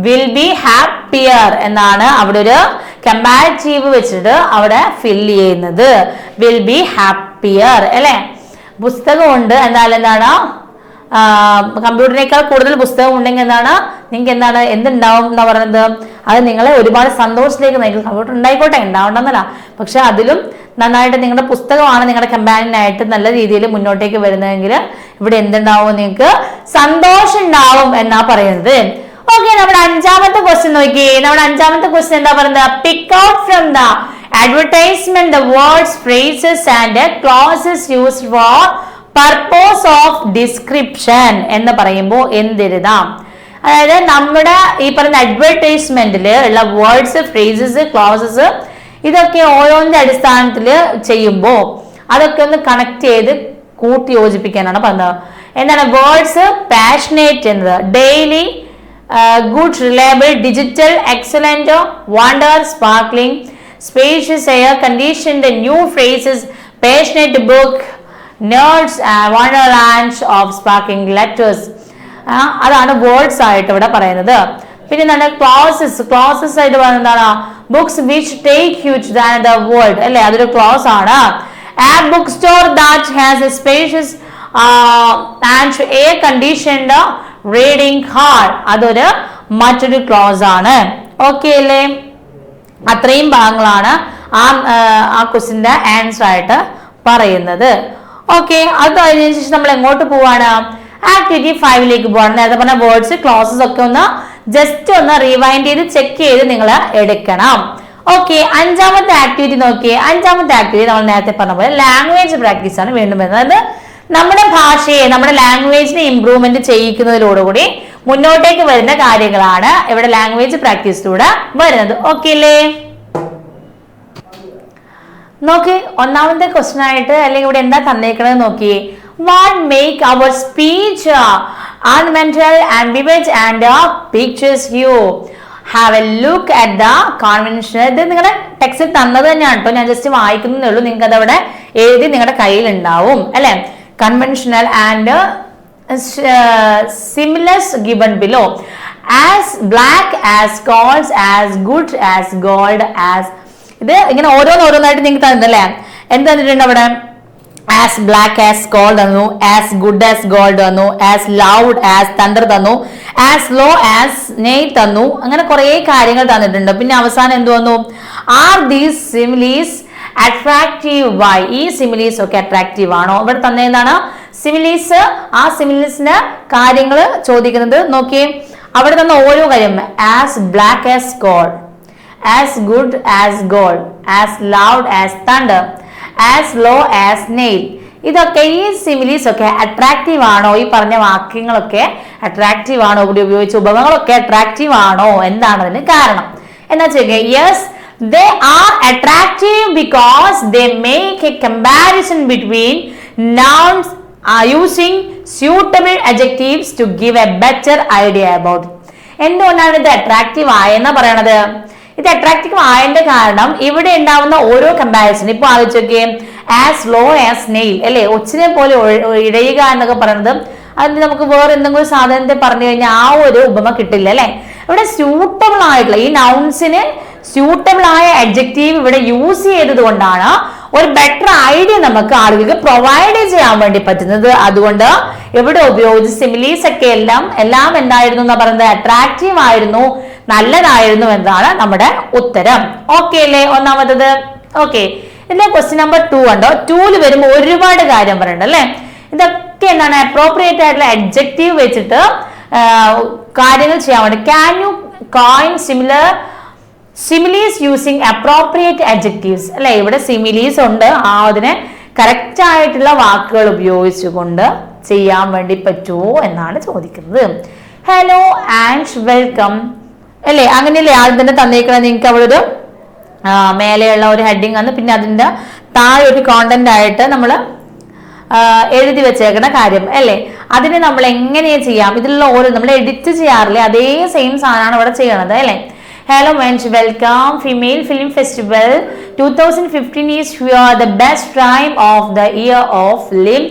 will be happier എന്നാണ് അവിടെ ഒരു കമ്പാരിറ്റീവ് വെച്ചിട്ട് അവിടെ ഫില്ല് ചെയ്യുന്നത്. will be happier അല്ലെ. പുസ്തകം ഉണ്ട് എന്താണ് കമ്പ്യൂട്ടറിനേക്കാൾ കൂടുതൽ പുസ്തകം ഉണ്ടെങ്കിൽ നിങ്ങൾക്ക് എന്തുണ്ടാവും എന്നാ പറയുന്നത്? അത് നിങ്ങളെ ഒരുപാട് സന്തോഷത്തിലേക്ക് നയിക്കും. കമ്പ്യൂട്ടർ ഉണ്ടായിക്കോട്ടെ, ഉണ്ടാവണ്ടെന്നല്ല, പക്ഷെ അതിലും നന്നായിട്ട് നിങ്ങളുടെ പുസ്തകമാണ് നിങ്ങളുടെ കമ്പാനിയനായിട്ട് നല്ല രീതിയിൽ മുന്നോട്ടേക്ക് വരുന്നതെങ്കിൽ ഇവിടെ എന്തുണ്ടാവും? നിങ്ങൾക്ക് സന്തോഷം ഉണ്ടാവും എന്നാ പറയുന്നത്. ഓക്കെ, നമ്മുടെ അഞ്ചാമത്തെ ക്വസ്റ്റ്യൻ നോക്കിയേ. നമ്മുടെ അഞ്ചാമത്തെ ക്വസ്റ്റ്യൻ എന്താ പറയുന്നത്? Pick out from the advertisement the words, phrases and clauses used for purpose of description എന്ന് പറയുമ്പോൾ എന്തെഴുതാം? അതായത് നമ്മുടെ ഈ പറയുന്ന അഡ്വർടൈസ്മെന്റിൽ ഉള്ള വേർഡ്സ്, ഫ്രേസസ്, ക്ലോസസ് ഇതൊക്കെ ഓരോന്നിന്റെ അടിസ്ഥാനത്തിൽ ചെയ്യുമ്പോൾ അതൊക്കെ ഒന്ന് കണക്ട് ചെയ്ത് കൂട്ടി യോജിപ്പിക്കാനാണ് പറഞ്ഞത്. എന്താണ് വേർഡ്സ്? പാഷനേറ്റ് എന്നത്, daily, good, reliable, digital, excellent, wonder, sparkling, spacious, air conditioned, new phrases, passionate book, nerds and wonderlands of sparkling letters. അതാണ് വേർഡ്സ് ആയിട്ട് ഇവിടെ പറയുന്നത്. പിന്നെ എന്താണ് ക്ലോസസ് ആയിട്ട് പറയുന്നത് എന്താണ്? Books which take you to another world അല്ലെ, അതൊരു ക്ലോസ് ആണ്. A bookstore that has a spacious and air conditioned reading hall, അതൊരു മറ്റൊരു ക്ലോസ് ആണ്. ഓക്കെ അല്ലേ? അത്രയും ഭാഗങ്ങളാണ് ആ ക്വസ്റ്റിന്റെ ആൻസർ ആയിട്ട് പറയുന്നത്. ഓക്കെ, അത് കഴിഞ്ഞതിന് ശേഷം നമ്മൾ എങ്ങോട്ട് പോവാണ്? ആക്ടിവിറ്റി 5ലേക്ക് പോവാണ്. നേരത്തെ പറഞ്ഞ വേർഡ്സ്, ക്ലോസസ് ഒക്കെ ഒന്ന് ജസ്റ്റ് ഒന്ന് റിവൈൻഡ് ചെയ്ത് ചെക്ക് ചെയ്ത് നിങ്ങൾ എടുക്കണം. ഓക്കെ, അഞ്ചാമത്തെ ആക്ടിവിറ്റി നോക്കിയേ. അഞ്ചാമത്തെ ആക്ടിവിറ്റി നമ്മൾ നേരത്തെ പറഞ്ഞ പോലെ ലാംഗ്വേജ് പ്രാക്ടീസ് ആണ് വീണ്ടും വരുന്നത്. അതായത് നമ്മുടെ ഭാഷയെ, നമ്മുടെ ലാംഗ്വേജിനെ ഇംപ്രൂവ്മെന്റ് ചെയ്യിക്കുന്നതിലോടുകൂടി മുന്നോട്ടേക്ക് വരുന്ന കാര്യങ്ങളാണ് ഇവിടെ ലാംഗ്വേജ് പ്രാക്ടീസിലൂടെ വരുന്നത്. ഓക്കെ അല്ലേ? നോക്കി, ഒന്നാമത്തെ ക്വസ്റ്റ്യൻ ആയിട്ട് അല്ലെങ്കിൽ ഇവിടെ എന്താ തന്നേക്കണത് നോക്കിയേ. What make our speech ornamental and vivid and pictures you. Have a look at the conventional. ഇത് നിങ്ങളുടെ ടെക്സ്റ്റ് തന്നത് തന്നെയാണ് കേട്ടോ, ഞാൻ ജസ്റ്റ് വായിക്കുന്നതേ ഉള്ളൂ. നിങ്ങൾക്ക് അത് അവിടെ എഴുതി നിങ്ങളുടെ കയ്യിൽ ഉണ്ടാവും അല്ലെ. Conventional and similes given below. As black as gold, as good as gold, as ഇത് ഇങ്ങനെ ഓരോന്നായിട്ട് നിങ്ങൾക്ക് തന്നിട്ടല്ലേ. എന്ത് തന്നിട്ടുണ്ട് അവിടെ? ആസ് ബ്ലാക്ക് ആസ് ഗോൾഡ് തന്നു, ആസ് ഗുഡ് ആസ് ഗോൾഡ് തന്നു, ആസ് ലൗഡ് ആസ് തണ്ടർ തന്നു, ആസ് ലോ ആസ് നെയ് തന്നു. അങ്ങനെ കുറെ കാര്യങ്ങൾ തന്നിട്ടുണ്ട്. പിന്നെ അവസാനം എന്ത് വന്നു? Are these similes attractive by. ഈ സിമിലീസ് ഒക്കെ അട്രാക്റ്റീവ് ആണോ? ഇവിടെ തന്നതാണ് സിമിലീസ്. ആ സിമിലീസിന്റെ കാര്യങ്ങൾ ചോദിക്കുന്നത് നോക്കിയേ. അവിടെ തന്ന ഓരോ കാര്യം, as black as gold, as good as gold, as loud as thunder, as low as nail. ഇതൊക്കെ ഈ സിമിലീസ് ഒക്കെ അട്രാക്റ്റീവ് ആണോ? ഈ പറഞ്ഞ വാക്യങ്ങളൊക്കെ അട്രാക്റ്റീവ് ആണോ? ഇവിടെ ഉപയോഗിച്ച ഉപമകളൊക്കെ അട്രാക്റ്റീവ് ആണോ? എന്താണ് അതിന് കാരണം എന്നാ ചോദിക്കുക. Yes, They are attractive because they make a comparison between nouns using suitable adjectives to give a better idea about it. എന്തുകൊണ്ടാണ് ഇത് അട്രാക്റ്റീവ് ആയെന്ന് പറയണത്? ഇത് അട്രാക്റ്റീവ് ആയതിന്റെ കാരണം ഇവിടെ ഉണ്ടാവുന്ന ഓരോ കമ്പാരിസൺ, ഇപ്പൊ ആലോചിച്ചൊക്കെ ആസ് ലോ ആസ് നെയിൽ അല്ലെ, ഒച്ചിനെ പോലെ ഇഴയുക എന്നൊക്കെ പറയുന്നത്, അതിന് നമുക്ക് വേറെ എന്തെങ്കിലും സാധനത്തെ പറഞ്ഞു കഴിഞ്ഞാൽ ആ ഒരു ഉപമ കിട്ടില്ല അല്ലെ. ഇവിടെ സ്യൂട്ടബിൾ ആയിട്ടുള്ള ഈ നൗൺസിന് സ്യൂട്ടബിൾ ആയ അഡ്ജക്റ്റീവ് ഇവിടെ യൂസ് ചെയ്തത് കൊണ്ടാണ് ഒരു ബെറ്റർ ഐഡിയ നമുക്ക് ആളുകൾക്ക് പ്രൊവൈഡ് ചെയ്യാൻ വേണ്ടി പറ്റുന്നത്. അതുകൊണ്ട് ഇവിടെ ഉപയോഗിച്ച സിമിലീസ് ഒക്കെ എല്ലാം എന്തായിരുന്നു എന്നാ പറയുന്നത്? അട്രാക്റ്റീവ് ആയിരുന്നു, നല്ലതായിരുന്നു എന്നാണ് നമ്മുടെ ഉത്തരം. ഓക്കെ അല്ലേ ഒന്നാമത്തത്? ഓക്കെ. ഇതിന്റെ ക്വസ്റ്റ്യൻ നമ്പർ 2 ഉണ്ടോ? 2 വരുമ്പോൾ ഒരുപാട് കാര്യം പറയണ്ട അല്ലെ. ഇതൊക്കെ എന്താണ്? അപ്രോപ്രിയേറ്റ് ആയിട്ടുള്ള അഡ്ജക്റ്റീവ് വെച്ചിട്ട് കാര്യങ്ങൾ ചെയ്യാൻ വേണ്ടി. Can you coin similes using appropriate adjectives അല്ലെ. ഇവിടെ സിമിലീസ് ഉണ്ട്, അതിനെ കറക്റ്റ് ആയിട്ടുള്ള വാക്കുകൾ ഉപയോഗിച്ചുകൊണ്ട് ചെയ്യാൻ വേണ്ടി പറ്റുമോ എന്നാണ് ചോദിക്കുന്നത്. ഹലോ ആൻഡ് വെൽക്കം അല്ലെ, അങ്ങനെയല്ലേ ആദ്യം തന്നെ തന്നേക്കണം. നിങ്ങൾക്ക് അവിടെ ഒരു മേലെയുള്ള ഒരു ഹെഡിങ് ആണ്, പിന്നെ അതിന്റെ താഴെ ഒരു കോണ്ടന്റ് ആയിട്ട് നമ്മൾ എഴുതി വെച്ചേക്കുന്ന കാര്യം അല്ലെ. അതിന് നമ്മൾ എങ്ങനെയാ ചെയ്യാം? ഇതിലുള്ള ഓരോ നമ്മൾ എഡിറ്റ് ചെയ്യാറില്ലേ, അതേ സെയിം സാധനമാണ് ഇവിടെ ചെയ്യണത് അല്ലെ. Hello and welcome. Female Film Festival 2015 is here, the best time of the year of film.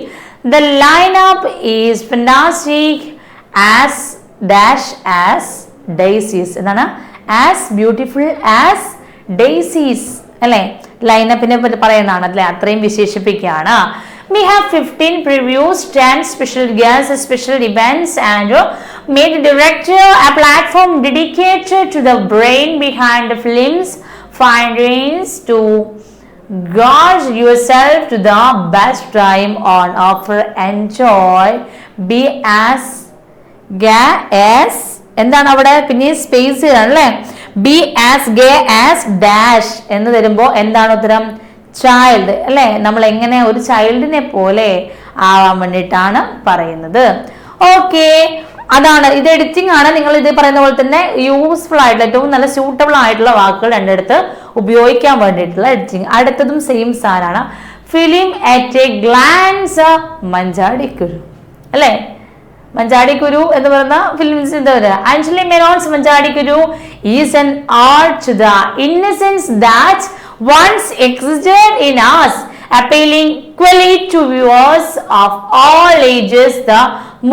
The lineup is fantastic as daisies. എന്താണ്? As beautiful as daisies അല്ലെ. ലൈനപ്പിനെ പറ്റി പറയുന്നതാണ് അല്ലെ, അത്രയും വിശേഷിപ്പിക്കുകയാണ്. We have 15 previews, 10 special guests, special events, and made the director a platform dedicated to the brain behind the films. Find ways to gorge yourself to the best time on offer. Enjoy. Be as gay as എന്താണ് അവിടെ പിന്നെ space അല്ലേ. Be as gay as dash എന്ന് വരുമ്പോൾ എന്താണ് ഉത്തരം? Child അല്ലെ. നമ്മൾ എങ്ങനെ ഒരു ചൈൽഡിനെ പോലെ ആവാൻ വേണ്ടിയിട്ടാണ് പറയുന്നത്. ഓക്കെ, അതാണ് ഇത്. എഡിറ്റിംഗ് ആണ്. നിങ്ങൾ ഇത് പറയുന്ന പോലെ തന്നെ യൂസ്ഫുൾ ആയിട്ടുള്ള ഏറ്റവും നല്ല സ്യൂട്ടബിൾ ആയിട്ടുള്ള വാക്കുകൾ രണ്ടിടത്ത് ഉപയോഗിക്കാൻ വേണ്ടിയിട്ടുള്ള എഡിറ്റിംഗ്. അടുത്തതും സെയിം സാധനമാണ്. Film at a glance Manjadikuru അല്ലെ. മഞ്ചാടിക്കുരു എന്ന് പറയുന്ന ഫിലിംസ് എന്താ പറയുക? Anjali Menon's Manjadikuru is an art to the innocence that once existed in us, appealing equally to viewers of all ages. The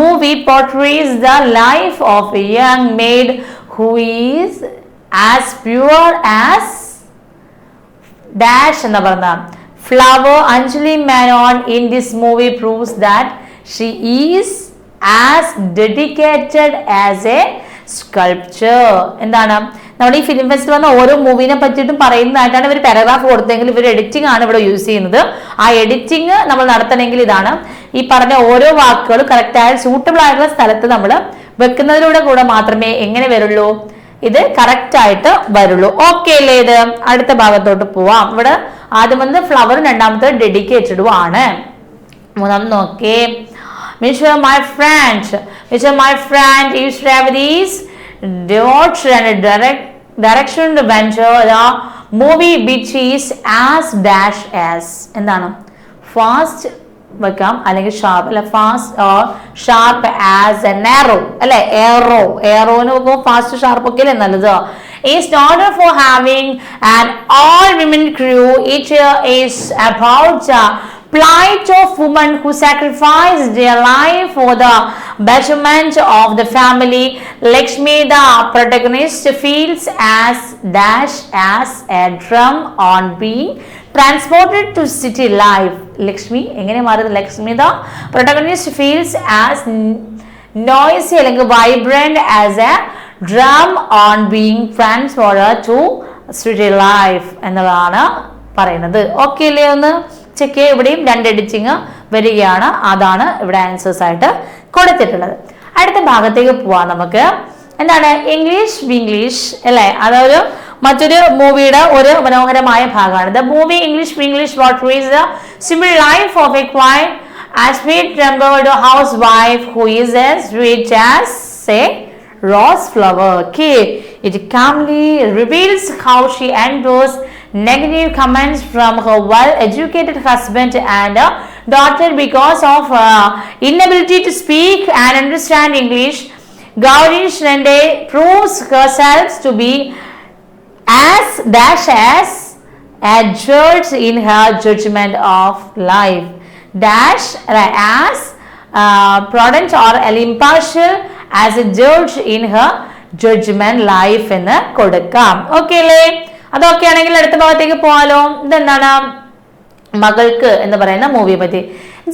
movie portrays the life of a young maid who is as pure as dash എന്ന് പറഞ്ഞ flower. Anjali Menon in this movie proves that she is as dedicated as a sculpture. എന്താണ് നമ്മുടെ ഈ film festival വന്ന ഓരോ മൂവിനെ പറ്റിയിട്ടും പറയുന്നതായിട്ടാണ് ഇവർ paragraph കൊടുത്തെങ്കിൽ ഇവർ എഡിറ്റിംഗ് ആണ് ഇവിടെ യൂസ് ചെയ്യുന്നത്. ആ എഡിറ്റിംഗ് നമ്മൾ നടത്തണമെങ്കിൽ ഇതാണ് ഈ പറഞ്ഞ ഓരോ വാക്കുകളും കറക്റ്റ് ആയ സൂട്ടബിൾ ആയിട്ടുള്ള സ്ഥലത്ത് നമ്മൾ വെക്കുന്നതിലൂടെ കൂടെ മാത്രമേ എങ്ങനെ വരുള്ളൂ? ഇത് കറക്റ്റ് ആയിട്ട് വരുള്ളൂ. ഓക്കെ അല്ലേ? ഇത് അടുത്ത ഭാഗത്തോട്ട് പോവാം. ഇവിടെ ആദ്യം വന്ന് ഫ്ലവർ, രണ്ടാമത്തെ ഡെഡിക്കേറ്റഡും ആണ്. മൂന്നാമത് നോക്കേ. My friend is Revati's devoted and direction to venture the movie which is as dash as എന്താണ്? ഫാസ്റ്റ് വെക്കാം അല്ലെങ്കിൽ ഷാർപ്പ് അല്ലെ. Fast or sharp as A narrow അല്ലെ. എയറോന് വെക്കുമ്പോൾ ഫാസ്റ്റ് ഷാർപ്പ് ഒക്കെ അല്ലേ നല്ലത്. Is order for having an all-women crew. It is about plight of women who sacrificed their life for the betterment of the family. Lakshmi, the protagonist, feels as dash as a drum on being transported to city life. Lakshmi എങ്ങനെ മാറുന്നത്? Lakshmi, the protagonist, feels as noisy അല്ലെങ്കിൽ vibrant as a drum on being transported to city life എന്നതാണ് പറയുന്നത്. Okay അല്ലേ? ഒന്ന് check ചെയ്യുക. ഇവിടെയും രണ്ട് എഡിറ്റിങ് വരികയാണ്. അതാണ് ഇവിടെ ആൻസേഴ്സ് ആയിട്ട് കൊടുത്തിട്ടുള്ളത്. അടുത്ത ഭാഗത്തേക്ക് പോവാം നമുക്ക്. എന്താണ്? ഇംഗ്ലീഷ് അല്ലേ. അതൊരു മറ്റൊരു മൂവിയുടെ ഒരു മനോഹരമായ ഭാഗമാണ്. The movie English portrays the simple life of a quiet and sweet-tempered housewife who is as sweet as a rose flower. Okay, It calmly reveals how she endures negative comments from her well-educated husband and daughter because of inability to speak and understand English. Gauri Shinde proves herself to be as dash as adroit in her judgment of life. Dash as prudent or impartial as a judge in her judgment life എന്ന് കൊടുക്കാം. Okay അല്ലേ? അതൊക്കെ ആണെങ്കിൽ അടുത്ത ഭാഗത്തേക്ക് പോകാലോ. ഇതെന്താണ്? മകൾക്ക് എന്ന് പറയുന്ന മൂവിയെ പറ്റി.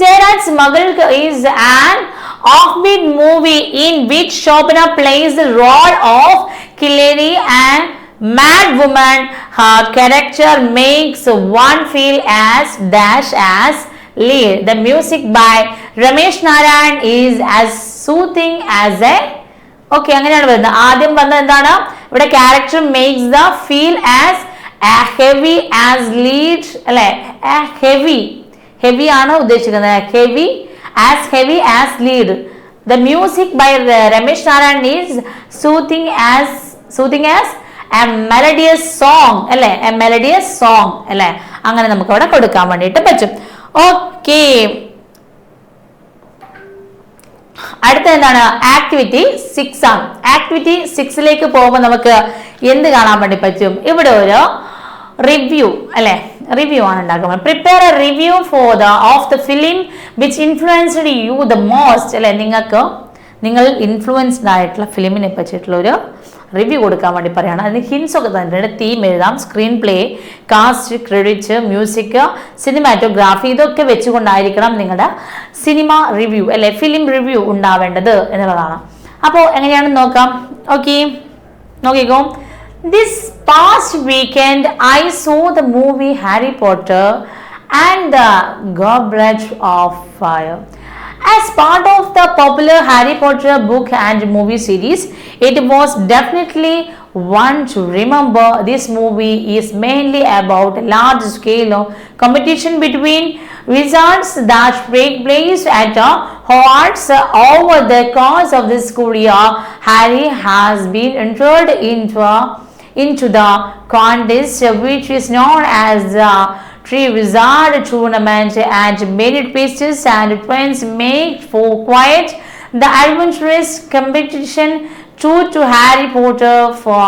ജയരാജ് മകൾക്ക് is an offbeat movie in which Shobana plays the role of Killeri and mad woman. Her character makes one feel as dash as lead. The music by Ramesh Narayan is as soothing as a okay അങ്ങനെയാണ് വരുന്നത്. ആദ്യം വന്നത് എന്താണ്? ഇവിടെ character makes the feel as heavy as lead അല്ലെ? heavy ആണ് ഉദ്ദേശിക്കുന്നത്. heavy as lead. The music by Ramesh Narayan is soothing as a melodious song അല്ലെ? a melodious song അല്ലെ? അങ്ങനെ നമുക്ക് അവിടെ കൊടുക്കാൻ വേണ്ടിയിട്ട് പറ്റും. ഓക്കെ, അടുത്ത എന്താണ്? ആക്ടിവിറ്റി 6 ആണ്. ആക്ടിവിറ്റി 6ലേക്ക് പോകുമ്പോൾ നമുക്ക് എന്ത് കാണാൻ വേണ്ടി പറ്റും? ഇവിടെ ഒരു റിവ്യൂ അല്ലെ? റിവ്യൂ ആണ് ഉണ്ടാക്കുന്നത്. Prepare A review of the film which influenced you the most അല്ലെ? നിങ്ങൾ ഇൻഫ്ലുവൻസ്ഡ് ആയിട്ടുള്ള ഫിലിമിനെ പറ്റിയിട്ടുള്ള ഒരു റിവ്യൂ കൊടുക്കാൻ വേണ്ടി പറയുകയാണ്. അതിന് ഹിൻസ് ഒക്കെ തന്നെ തീം എഴുതാം, screen play, cast, credit, music, cinematography, ഇതൊക്കെ വെച്ചുകൊണ്ടായിരിക്കണം നിങ്ങളുടെ സിനിമ റിവ്യൂ അല്ലെ ഫിലിം റിവ്യൂ ഉണ്ടാവേണ്ടത് എന്നുള്ളതാണ്. അപ്പോൾ എങ്ങനെയാണെന്ന് നോക്കാം. ഓക്കെ, നോക്കിക്കോ. This past weekend I saw the movie Harry Potter and the Goblet of Fire. As part of the popular Harry Potter book and movie series, it was definitely one to remember. This movie is mainly about a large scale of competition between wizards that take place at Hogwarts. Over the course of the school year, Harry has been entered into the contest which is known as the Triwizard Tournament, and many twists and turns make for quite the adventurous competition. True to Harry Potter, for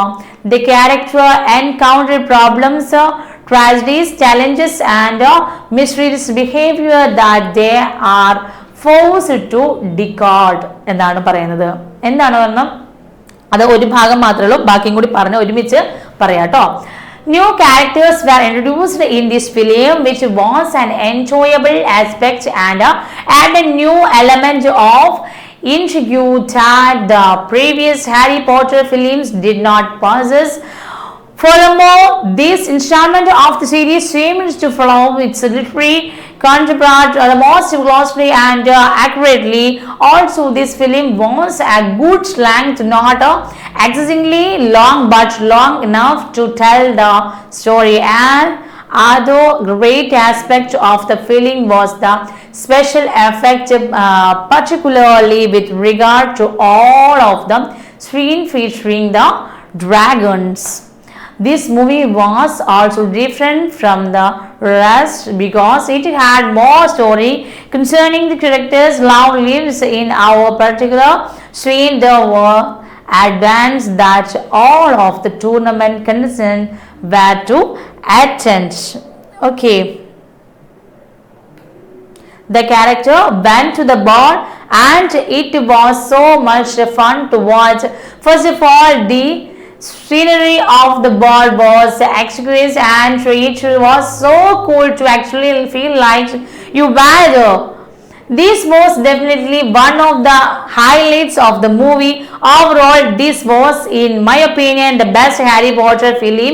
the character encounter problems, tragedies, challenges and mysterious behavior that they are forced to decode എന്നാണ് പറയുന്നത്. എന്താണ് പറഞ്ഞത്? അത് ഒരു ഭാഗം മാത്രമേ ഉള്ളൂ, ബാക്കിയും കൂടി പറഞ്ഞ് ഒരുമിച്ച് പറയാട്ടോ. New characters were introduced in this film, which was an enjoyable aspect and added new element of intrigue that the previous Harry Potter films did not possess. Furthermore, this installment of the series seems to follow its literary counterpart the most closely and accurately. Also, this film was a good length, not excessively long, but long enough to tell the story. And other great aspect of the film was the special effect, particularly with regard to all of the scene featuring the dragons. This movie was also different from the rest because it had more story concerning the characters' love lives in our particular scene. There were advances that all of the tournament contestants were to attend. Okay. The character went to the ball and it was so much fun to watch. First of all, the scenery of the ball was exquisite and it was so cool to actually feel like you were there. This was definitely one of the highlights of the movie. Overall, this was, in my opinion, the best Harry Potter film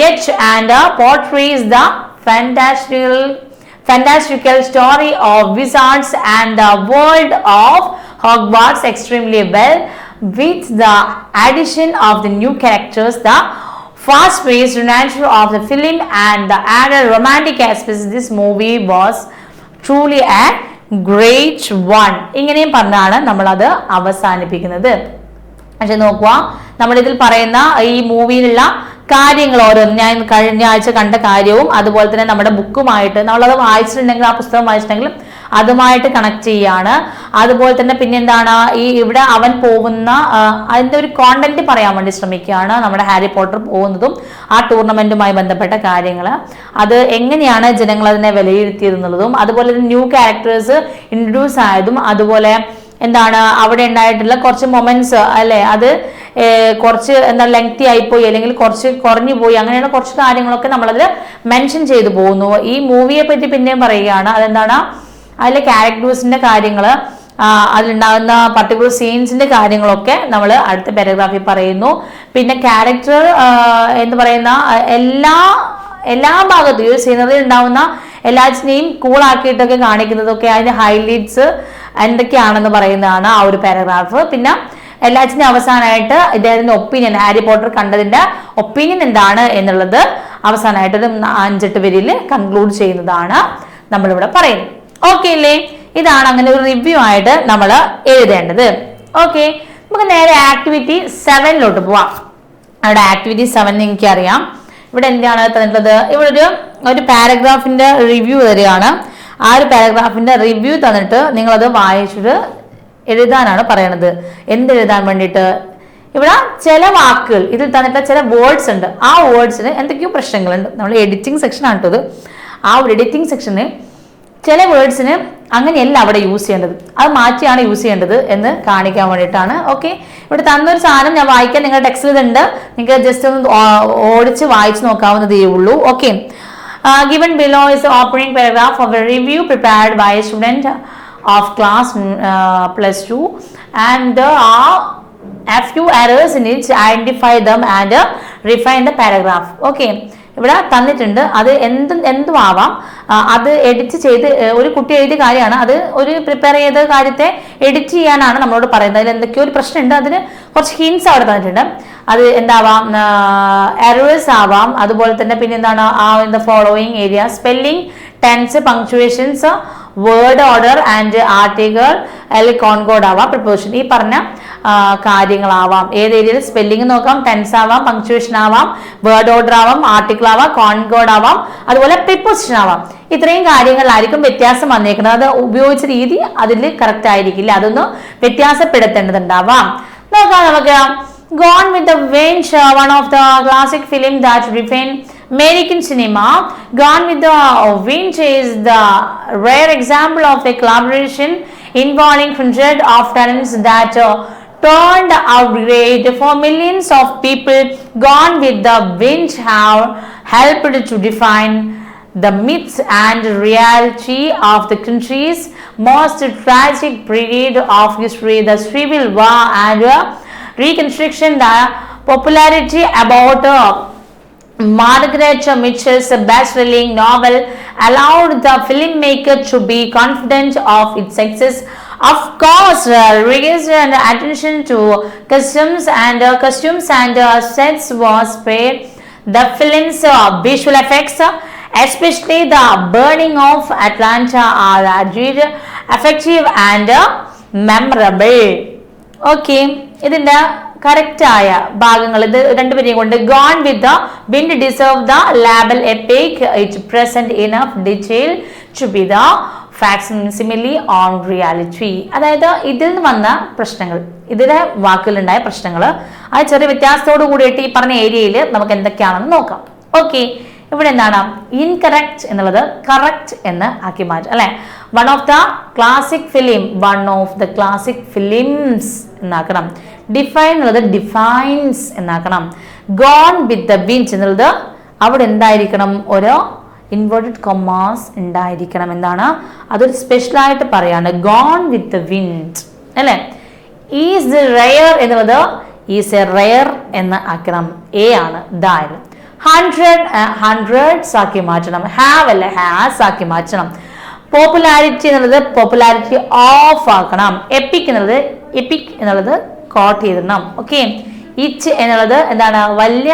yet, and portrays the fantastical story of wizards and the world of Hogwarts extremely well. With the addition of the new characters, the fast-paced nature of the film and the added romantic aspects, this movie was truly a great one. ഇങ്ങനെയും പറഞ്ഞാണ് നമ്മളത് അവസാനിപ്പിക്കുന്നത്. പക്ഷെ നോക്കുക, നമ്മളിതിൽ പറയുന്ന ഈ മൂവിയിലുള്ള കാര്യങ്ങൾ ഓരോന്നും ഞാൻ കഴിഞ്ഞ ആഴ്ച കണ്ട കാര്യവും അതുപോലെ തന്നെ നമ്മുടെ ബുക്കുമായിട്ട് നമ്മളത് വായിച്ചിട്ടുണ്ടെങ്കിൽ, ആ പുസ്തകം വായിച്ചിട്ടുണ്ടെങ്കിൽ അതുമായിട്ട് കണക്ട് ചെയ്യാണ്. അതുപോലെ തന്നെ പിന്നെ എന്താണ്, ഈ ഇവിടെ അവൻ പോകുന്ന അതിന്റെ ഒരു കോണ്ടന്റ് പറയാൻ വേണ്ടി ശ്രമിക്കുകയാണ്. നമ്മുടെ ഹാരി പോട്ടർ പോകുന്നതും ആ ടൂർണമെന്റുമായി ബന്ധപ്പെട്ട കാര്യങ്ങൾ, അത് എങ്ങനെയാണ് ജനങ്ങൾ അതിനെ വിലയിരുത്തിയതെന്നുള്ളതും, അതുപോലെ ന്യൂ ക്യാരക്ടേഴ്സ് ഇൻട്രൊഡ്യൂസ് ആയതും, അതുപോലെ എന്താണ് അവിടെ ഉണ്ടായിട്ടുള്ള കുറച്ച് മൊമെന്റ്സ് അല്ലെ, അത് കുറച്ച് എന്താ ലെങ്തി ആയിപ്പോയി അല്ലെങ്കിൽ കുറച്ച് കുറഞ്ഞു പോയി, അങ്ങനെയുള്ള കുറച്ച് കാര്യങ്ങളൊക്കെ നമ്മളതിൽ മെൻഷൻ ചെയ്തു പോകുന്നു. ഈ മൂവിയെ പറ്റി പിന്നെയും പറയുകയാണ്. അതെന്താണ്, അതിലെ ക്യാരക്ടേഴ്സിന്റെ കാര്യങ്ങൾ, അതിലുണ്ടാകുന്ന പർട്ടിക്കുലർ സീൻസിന്റെ കാര്യങ്ങളൊക്കെ നമ്മൾ അടുത്ത പാരഗ്രാഫിൽ പറയുന്നു. പിന്നെ ക്യാരക്ടർ എന്ന് പറയുന്ന എല്ലാ ഭാഗത്തും ഈ സീനറിയിൽ ഉണ്ടാവുന്ന എല്ലാറ്റിനെയും കൂളാക്കിയിട്ടൊക്കെ കാണിക്കുന്നതൊക്കെ അതിന്റെ ഹൈലൈറ്റ്സ് എന്തൊക്കെയാണെന്ന് പറയുന്നതാണ് ആ ഒരു പാരഗ്രാഫ്. പിന്നെ എല്ലാറ്റിനും അവസാനമായിട്ട് ഇദ്ദേഹത്തിന്റെ ഒപ്പീനിയൻ, ഹാരി പോട്ടർ കണ്ടതിന്റെ ഒപ്പീനിയൻ എന്താണ് എന്നുള്ളത് അവസാനമായിട്ട് ഒരു 5-8 വരിയിൽ കൺക്ലൂഡ് ചെയ്യുന്നതാണ് നമ്മളിവിടെ പറയുന്നത്. ഓക്കെ അല്ലേ? ഇതാണ് അങ്ങനെ ഒരു റിവ്യൂ ആയിട്ട് നമ്മൾ എഴുതേണ്ടത്. ഓക്കെ, നമുക്ക് നേരെ ആക്ടിവിറ്റി 7 പോവാം. അവിടെ ആക്ടിവിറ്റി 7 നിങ്ങൾക്ക് അറിയാം. ഇവിടെ എന്താണ് തന്നിട്ടുള്ളത്? ഇവിടെ ഒരു പാരഗ്രാഫിന്റെ റിവ്യൂ തരികയാണ്. ആ ഒരു പാരഗ്രാഫിന്റെ റിവ്യൂ തന്നിട്ട് നിങ്ങളത് വായിച്ചിട്ട് എഴുതാനാണ് പറയണത്. എന്തെഴുതാൻ വേണ്ടിയിട്ട്? ഇവിടെ ചില വാക്കുകൾ ഇതിൽ തന്നിട്ടുള്ള ചില വേർഡ്സ് ഉണ്ട്. ആ വേർഡ്സിന് എന്തൊക്കെയോ പ്രശ്നങ്ങളുണ്ട്. നമ്മൾ എഡിറ്റിംഗ് സെക്ഷൻ ആണ് കേട്ടത്. ആ ഒരു എഡിറ്റിംഗ് സെക്ഷന് ചില വേർഡ്സിന് അങ്ങനെയല്ല അവിടെ യൂസ് ചെയ്യേണ്ടത്, അത് മാറ്റിയാണ് യൂസ് ചെയ്യേണ്ടത് എന്ന് കാണിക്കാൻ വേണ്ടിയിട്ടാണ്. ഓക്കെ, ഇവിടെ തന്നൊരു സാധനം ഞാൻ വായിക്കാൻ നിങ്ങളുടെ ടെക്സ്റ്റിൽ ഇതുണ്ട്, നിങ്ങൾക്ക് ജസ്റ്റ് ഒന്ന് ഓടിച്ച് വായിച്ചു നോക്കാവുന്നതേ ഉള്ളൂ. Okay, given below is the opening paragraph of a review prepared by a student of class +2 and there are a few errors in it. Identify them and refine the paragraph. Okay, ഇവിടെ തന്നിട്ടുണ്ട്. അത് എന്തും ആവാം. അത് edit ചെയ്ത് ഒരു കുട്ടി എഴുതിയ കാര്യമാണ്, അത് ഒരു പ്രിപ്പയർ ചെയ്ത കാര്യത്തെ എഡിറ്റ് ചെയ്യാനാണ് നമ്മളോട് പറയുന്നത്. അതിൽ എന്തൊക്കെയോ ഒരു പ്രശ്നമുണ്ട്, അതിന് കുറച്ച് ഹിൻസ് അവിടെ തന്നിട്ടുണ്ട്. അത് എന്താവാം, എറേഴ്സ് ആവാം. അതുപോലെ തന്നെ പിന്നെ എന്താണ്, in the following area spelling, tense, punctuations, word order and article അല്ലെങ്കിൽ കോൺകോഡ് ആവാം, പ്രിപ്പോസിഷൻ, ഈ പറഞ്ഞ കാര്യങ്ങളാവാം. ഏത് ഏരിയയിൽ സ്പെല്ലിംഗ് നോക്കാം, ടെൻസ് ആവാം, പങ്ക്ച്വേഷൻ ആവാം, വേർഡ് ഓർഡർ ആവാം, ആർട്ടിക്കിൾ ആവാം, കോൺകോഡ് ആവാം, അതുപോലെ പ്രിപ്പോസിഷൻ ആവാം. ഇത്രയും കാര്യങ്ങളിലായിരിക്കും വ്യത്യാസം വന്നേക്കുന്നത്. അത് ഉപയോഗിച്ച രീതി അതിൽ കറക്റ്റ് ആയിരിക്കില്ല, അതൊന്ന് വ്യത്യാസപ്പെടുത്തേണ്ടതുണ്ടാവാം. നോക്കാം നമുക്ക്. Gone with the Wind, one of the classic film that defined American cinema. Gone with the Wind is the rare example of a collaboration involving hundreds of talents that turned out great for millions of people. Gone with the Wind have helped to define the myths and reality of the country's most tragic period of history, the Civil War and Reconstruction. The popularity about Margaret Mitchell's best-selling novel allowed the filmmaker to be confident of its success. Of course, raised attention to costumes and sets was paid. The film's visual effects, especially the burning of Atlanta, are effective and memorable. Okay, ഇതിന്റെ correct ആയ ഭാഗങ്ങൾ ഇത് രണ്ടുപേരെയും കൊണ്ട്. Gone with the Wind deserve the label epic. It present enough detail to be the facsimile on reality. അതായത് ഇതിൽ നിന്ന് വന്ന പ്രശ്നങ്ങൾ, ഇതിലെ വാക്കുകളുണ്ടായ പ്രശ്നങ്ങൾ, അത് ചെറിയ വ്യത്യാസത്തോടു കൂടിയിട്ട് ഈ പറഞ്ഞ ഏരിയയിൽ നമുക്ക് എന്തൊക്കെയാണെന്ന് നോക്കാം. ഓക്കെ, ഇവിടെ എന്താണ് ഇൻകറക്റ്റ് എന്നുള്ളത് കറക്റ്റ് എന്ന് ആക്കി മാറ്റും അല്ലെ. One of the classic films എന്നാക്കണം. ഡിഫൈൻ എന്നുള്ളത് ഡിഫൈൻസ് എന്നാക്കണം. ഗോൺ വിത്ത് ദ വിൻഡ് എന്നുള്ളത് അവിടെ എന്തായിരിക്കണം, ഓരോ ഇൻവേർട്ടഡ് കൊമാസ് ഉണ്ടായിരിക്കണം. എന്താണ്, അതൊരു സ്പെഷ്യലായിട്ട് പറയാണ്. ഗോൺ വിത്ത് ദ വിൻഡ് അല്ലെ. ഈസ് ദ റെയർ എന്നുള്ളത് ഈസ് എ റെയർ എന്ന് ആക്കണം. എ ആണ് ദായത്. ഹൺഡ്രഡ്സ് ആക്കി മാറ്റണം. ഹാവ് അല്ലെ ഹാസ് ആക്കി മാറ്റണം. പോപ്പുലാരിറ്റി എന്നുള്ളത് പോപ്പുലാരിറ്റി ഓഫ് ആക്കണം. എപ്പിക് എന്നുള്ളത് കോട്ട് ചെയ്തിടണം. ഓക്കെ, ഇറ്റ് എന്നുള്ളത് എന്താണ്, വലിയ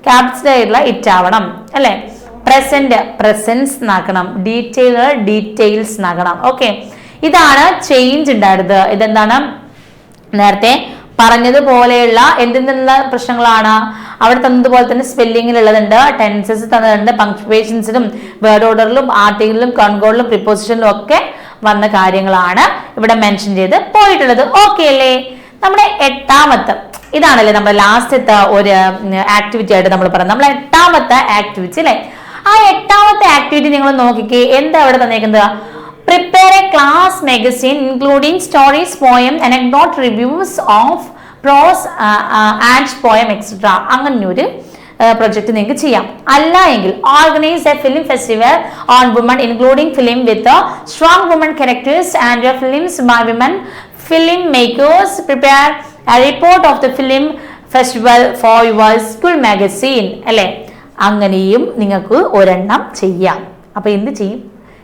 ക്യാപിറ്റൽ ആയിട്ടുള്ള ഇറ്റ് ആവണം അല്ലെ. പ്രസൻസ് എന്നാക്കണം. ഡീറ്റെയിൽസ് എന്നാക്കണം. ഓക്കെ, ഇതാണ് ചേഞ്ച് ഉണ്ടായിരുന്നത്. ഇതെന്താണ്, നേരത്തെ പറഞ്ഞതുപോലെയുള്ള എന്തെന്നുള്ള പ്രശ്നങ്ങളാണ് അവിടെ തന്നതുപോലെ തന്നെ സ്പെല്ലിങ്ങിലുള്ളതുണ്ട്, ടെൻസസ് തന്നിട്ടുണ്ട്, പങ്ക്ച്വേഷൻസിലും വേർഡ് ഓർഡറിലും ആർട്ടിക്കിളിലും കൺകോളിലും പ്രിപ്പോസിഷനിലും ഒക്കെ വന്ന കാര്യങ്ങളാണ് ഇവിടെ മെൻഷൻ ചെയ്ത് പോയിട്ടുള്ളത്. ഓക്കെ അല്ലേ? നമ്മുടെ എട്ടാമത്തെ ഇതാണല്ലേ നമ്മുടെ ലാസ്റ്റത്തെ ഒരു ആക്ടിവിറ്റി ആയിട്ട് നമ്മൾ പറയുന്നത്. നമ്മളെ എട്ടാമത്തെ ആക്ടിവിറ്റി അല്ലെ? ആ എട്ടാമത്തെ ആക്ടിവിറ്റി നിങ്ങൾ നോക്കിക്കേ, എന്താ അവിടെ തന്നേക്കുന്നത്? Prepare a class magazine including stories, poem, anecdote, reviews of prose and poem etcetera. അങ്ങനെ ഒരു പ്രൊജക്ട് നിങ്ങൾക്ക് ചെയ്യാം. അല്ല എങ്കിൽ organise a film festival on woman including film with strong woman characters and films by women film makers. Prepare a report of the film festival for your school magazine. അല്ലെ? അങ്ങനെയും നിങ്ങൾക്ക് ഒരെണ്ണം ചെയ്യാം. അപ്പൊ എന്ത് ചെയ്യും?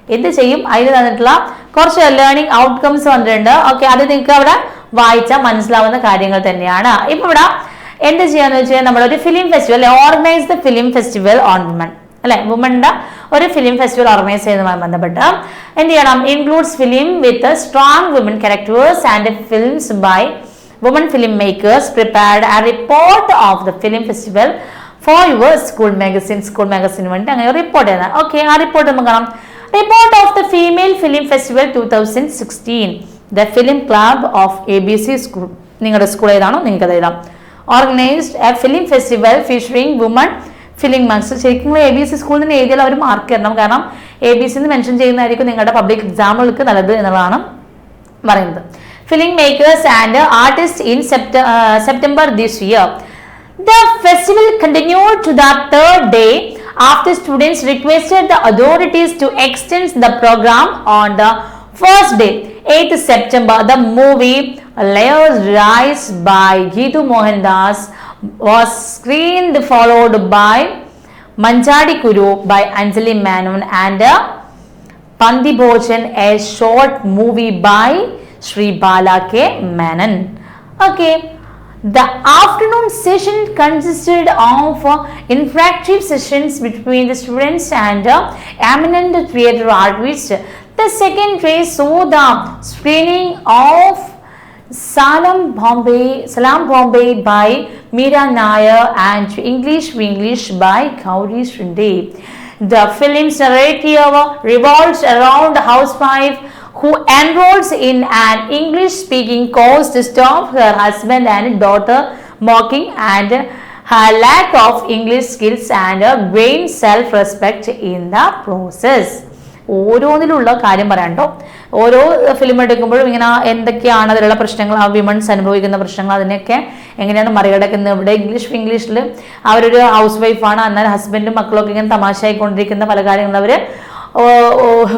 അതിന് തന്നിട്ടുള്ള കുറച്ച് ലേണിംഗ് ഔട്ട്കംസ് വന്നിട്ടുണ്ട്. ഓക്കെ, അത് നിങ്ങൾക്ക് അവിടെ വായിച്ചാൽ മനസ്സിലാവുന്ന കാര്യങ്ങൾ തന്നെയാണ്. ഇപ്പൊ ഇവിടെ എന്ത് ചെയ്യാന്ന് വെച്ചാൽ നമ്മളൊരു film festival organise the film festival on woman അല്ലെ? വുമന്റെ ഒരു ഫിലിം ഫെസ്റ്റിവൽ ഓർഗനൈസ് ചെയ്യുന്നതുമായി ബന്ധപ്പെട്ട് എന്ത് ചെയ്യണം? Includes film with strong woman characters and films by woman film makers. Prepared a report of the film festival for your school മാഗസിന് വേണ്ടി അങ്ങനെ report ചെയ്യുന്നത്. Okay, ആ റിപ്പോർട്ട് നമുക്ക് കാണാം. Report of the female film festival 2016, the film club of ABC school. നിങ്ങളുടെ school ഏതാണോ നിങ്ങൾക്ക് അത് എഴുതാം. Organised a film festival featuring woman film makers. ശരിക്കും ABC സ്കൂളിൽ നിന്ന് എഴുതിയാൽ അവർ മാർക്ക് തരണം. കാരണം ABC എന്ന് മെൻഷൻ ചെയ്യുന്നതായിരിക്കും നിങ്ങളുടെ പബ്ലിക് എക്സാമുകൾക്ക് നല്ലത് എന്നുള്ളതാണ് പറയുന്നത്. Film makers and artist in September this year. The festival continued to the third day after students requested the authorities to extend the program on the first day, 8th September. The movie Layers Rise by Geetu Mohandas was screened, followed by Manjadi Kuru by Anjali Menon and Pandi Bhojan, a short movie by Sri Bala K. Menon. Okay. The afternoon session consisted of interactive sessions between the students and eminent theatre artists. The second day saw the screening of Salam Bombay by Meera Nair and English by Gauri Shinde. The film's narrative revolves around a housewife who enrolls in an English-speaking course to stop her husband and daughter mocking and her lack of English skills and gain self-respect in the process. ഓരോന്നിലുള്ള കാര്യം പറയാണ്ടോ. ഓരോ film എടുക്കുമ്പോഴും ഇങ്ങനെ എന്തൊക്കെയാണ് അതിലുള്ള പ്രശ്നങ്ങൾ, ആ women's അനുഭവിക്കുന്ന പ്രശ്നങ്ങൾ, അതിനൊക്കെ എങ്ങനെയാണ് മറികടക്കുന്നത്. ഇവിടെ ഇംഗ്ലീഷിൽ അവരൊരു ഹൗസ് വൈഫാണ്, എന്നാൽ ഹസ്ബൻഡും മക്കളൊക്കെ ഇങ്ങനെ തമാശയായിക്കൊണ്ടിരിക്കുന്ന പല കാര്യങ്ങളും അവർ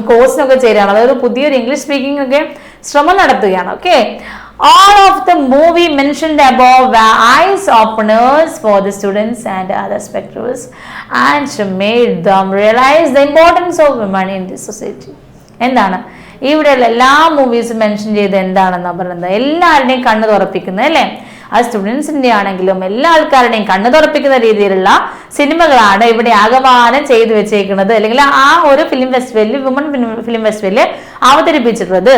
കോഴ്സിനൊക്കെ ചേരുകയാണ്. അതായത് പുതിയൊരു ഇംഗ്ലീഷ് സ്പീക്കിംഗ് ഒക്കെ ശ്രമം നടത്തുകയാണ്. Okay, all of the movie mentioned above were eyes openers for the students and other spectators and made them realize the importance of women in this society. എന്താണ് ഇവിടെയുള്ള എല്ലാ മൂവീസും മെൻഷൻ ചെയ്ത് എന്താണെന്നാ പറയുന്നത്? എല്ലാവരുടെയും കണ്ണ് തുറപ്പിക്കുന്നത് അല്ലേ? ആ സ്റ്റുഡൻസിന്റെ ആണെങ്കിലും എല്ലാ ആൾക്കാരുടെയും കണ്ണ് തുറപ്പിക്കുന്ന രീതിയിലുള്ള സിനിമകളാണ് ഇവിടെ ആകമാനം ചെയ്തു വെച്ചേക്കുന്നത്, അല്ലെങ്കിൽ ആ ഒരു ഫിലിം ഫെസ്റ്റിവലിൽ വുമൺ ഫിലിം ഫെസ്റ്റിവലിൽ അവതരിപ്പിച്ചിട്ടുള്ളത്.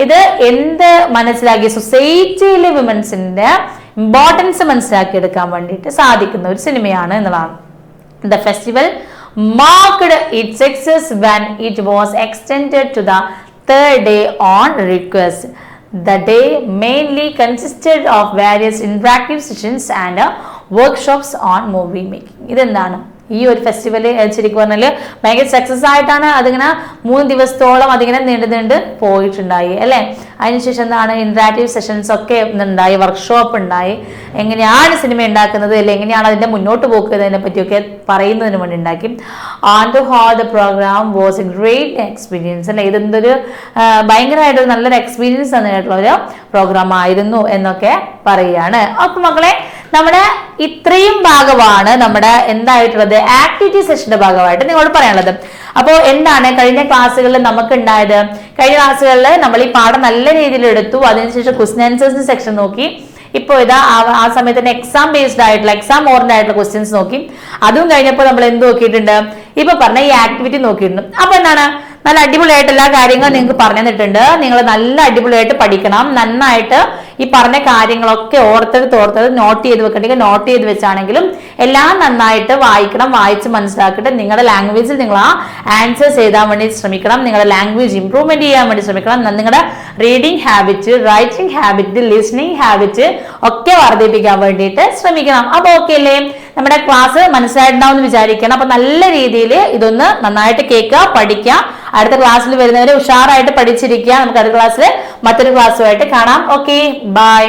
ഇത് എന്ത് മനസ്സിലാക്കി? സൊസൈറ്റിയിലെ വിമൻസിന്റെ ഇമ്പോർട്ടൻസ് മനസ്സിലാക്കിയെടുക്കാൻ വേണ്ടിയിട്ട് സാധിക്കുന്ന ഒരു സിനിമയാണ് എന്നുള്ളതാണ്. The festival marked its success when it was extended to the third day on request. The day mainly consisted of various interactive sessions and workshops on movie making. ഇതെന്താണ് ഈ ഒരു ഫെസ്റ്റിവൽ ശരിക്കും പറഞ്ഞാൽ ഭയങ്കര സക്സസ് ആയിട്ടാണ് അതിങ്ങനെ 3 ദിവസത്തോളം അതിങ്ങനെ നീണ്ടു പോയിട്ടുണ്ടായി അല്ലേ. അതിനുശേഷം എന്താണ് ഇന്ററാക്റ്റീവ് സെഷൻസ് ഒക്കെ ഉണ്ടായി, വർക്ക്ഷോപ്പ് ഉണ്ടായി, എങ്ങനെയാണ് സിനിമ ഉണ്ടാക്കുന്നത് അല്ലെങ്കിൽ എങ്ങനെയാണ് അതിന്റെ മുന്നോട്ട് പോക്കുന്നതിനെ പറ്റിയൊക്കെ പറയുന്നതിന് വേണ്ടി ഉണ്ടാക്കി. On to whole the programme was a great experience അല്ലെ. ഇതെന്തൊരു ഭയങ്കരമായിട്ടൊരു നല്ലൊരു എക്സ്പീരിയൻസ് തന്നെയായിട്ടുള്ള ഒരു പ്രോഗ്രാം ആയിരുന്നു എന്നൊക്കെ പറയുകയാണ്. അപ്പൊ മക്കളെ നമ്മുടെ ഇത്രയും ഭാഗമാണ് നമ്മുടെ എന്തായിട്ടുള്ളത് ആക്ടിവിറ്റി സെഷന്റെ ഭാഗമായിട്ട് നിങ്ങളോട് പറയാനുള്ളത്. അപ്പോൾ എന്താണ് കഴിഞ്ഞ ക്ലാസ്സുകളിൽ നമുക്ക് ഉണ്ടായത്? കഴിഞ്ഞ ക്ലാസ്സുകളിൽ നമ്മൾ ഈ പാഠം നല്ല രീതിയിൽ എടുത്തു, അതിനുശേഷം ക്വസ്റ്റ്യൻ ആൻസേഴ്സ് സെക്ഷൻ നോക്കി. ഇപ്പോൾ ഇതാ ആ സമയത്ത് തന്നെ എക്സാം ബേസ്ഡ് ആയിട്ടുള്ള എക്സാം ഓറിയന്റഡ് ആയിട്ടുള്ള ക്വസ്റ്റ്യൻസ് നോക്കി. അതും കഴിഞ്ഞപ്പോൾ നമ്മൾ എന്ത് നോക്കിയിട്ടുണ്ട്? ഇപ്പൊ പറഞ്ഞ ഈ ആക്ടിവിറ്റി നോക്കിയിട്ടുണ്ട്. അപ്പൊ എന്താണ് നല്ല അടിപൊളിയായിട്ട് എല്ലാ കാര്യങ്ങളും നിങ്ങൾക്ക് പറഞ്ഞു തന്നിട്ടുണ്ട്. നിങ്ങൾ നല്ല അടിപൊളിയായിട്ട് പഠിക്കണം, നന്നായിട്ട് ഈ പറഞ്ഞ കാര്യങ്ങളൊക്കെ ഓർത്തെടുത്ത് നോട്ട് ചെയ്ത് വെക്കണമെങ്കിൽ നോട്ട് ചെയ്ത് വെച്ചാണെങ്കിലും എല്ലാം നന്നായിട്ട് വായിക്കണം, വായിച്ച് മനസ്സിലാക്കിയിട്ട് നിങ്ങളുടെ ലാംഗ്വേജിൽ നിങ്ങൾ ആ ആൻസേഴ്സ് എഴുതാൻ വേണ്ടി ശ്രമിക്കണം. നിങ്ങളുടെ ലാംഗ്വേജ് ഇംപ്രൂവ്മെന്റ് ചെയ്യാൻ വേണ്ടി ശ്രമിക്കണം. നിങ്ങളുടെ reading habit, writing habit, listening habit ഒക്കെ വർദ്ധിപ്പിക്കാൻ വേണ്ടിയിട്ട് ശ്രമിക്കണം. അപ്പൊ ഓക്കെ അല്ലേ? നമ്മുടെ ക്ലാസ് മനസ്സിലായിട്ടുണ്ടാവും എന്ന് വിചാരിക്കണം. അപ്പൊ നല്ല രീതിയിൽ ഇതൊന്ന് നന്നായിട്ട് കേൾക്കുക, പഠിക്കുക. അടുത്ത ക്ലാസ്സിൽ വരുന്നവരെ ഉഷാറായിട്ട് പഠിച്ചിരിക്കുക. നമുക്ക് അടുത്ത ക്ലാസ്സിൽ മറ്റൊരു ക്ലാസ്സുമായിട്ട് കാണാം. Okay, by.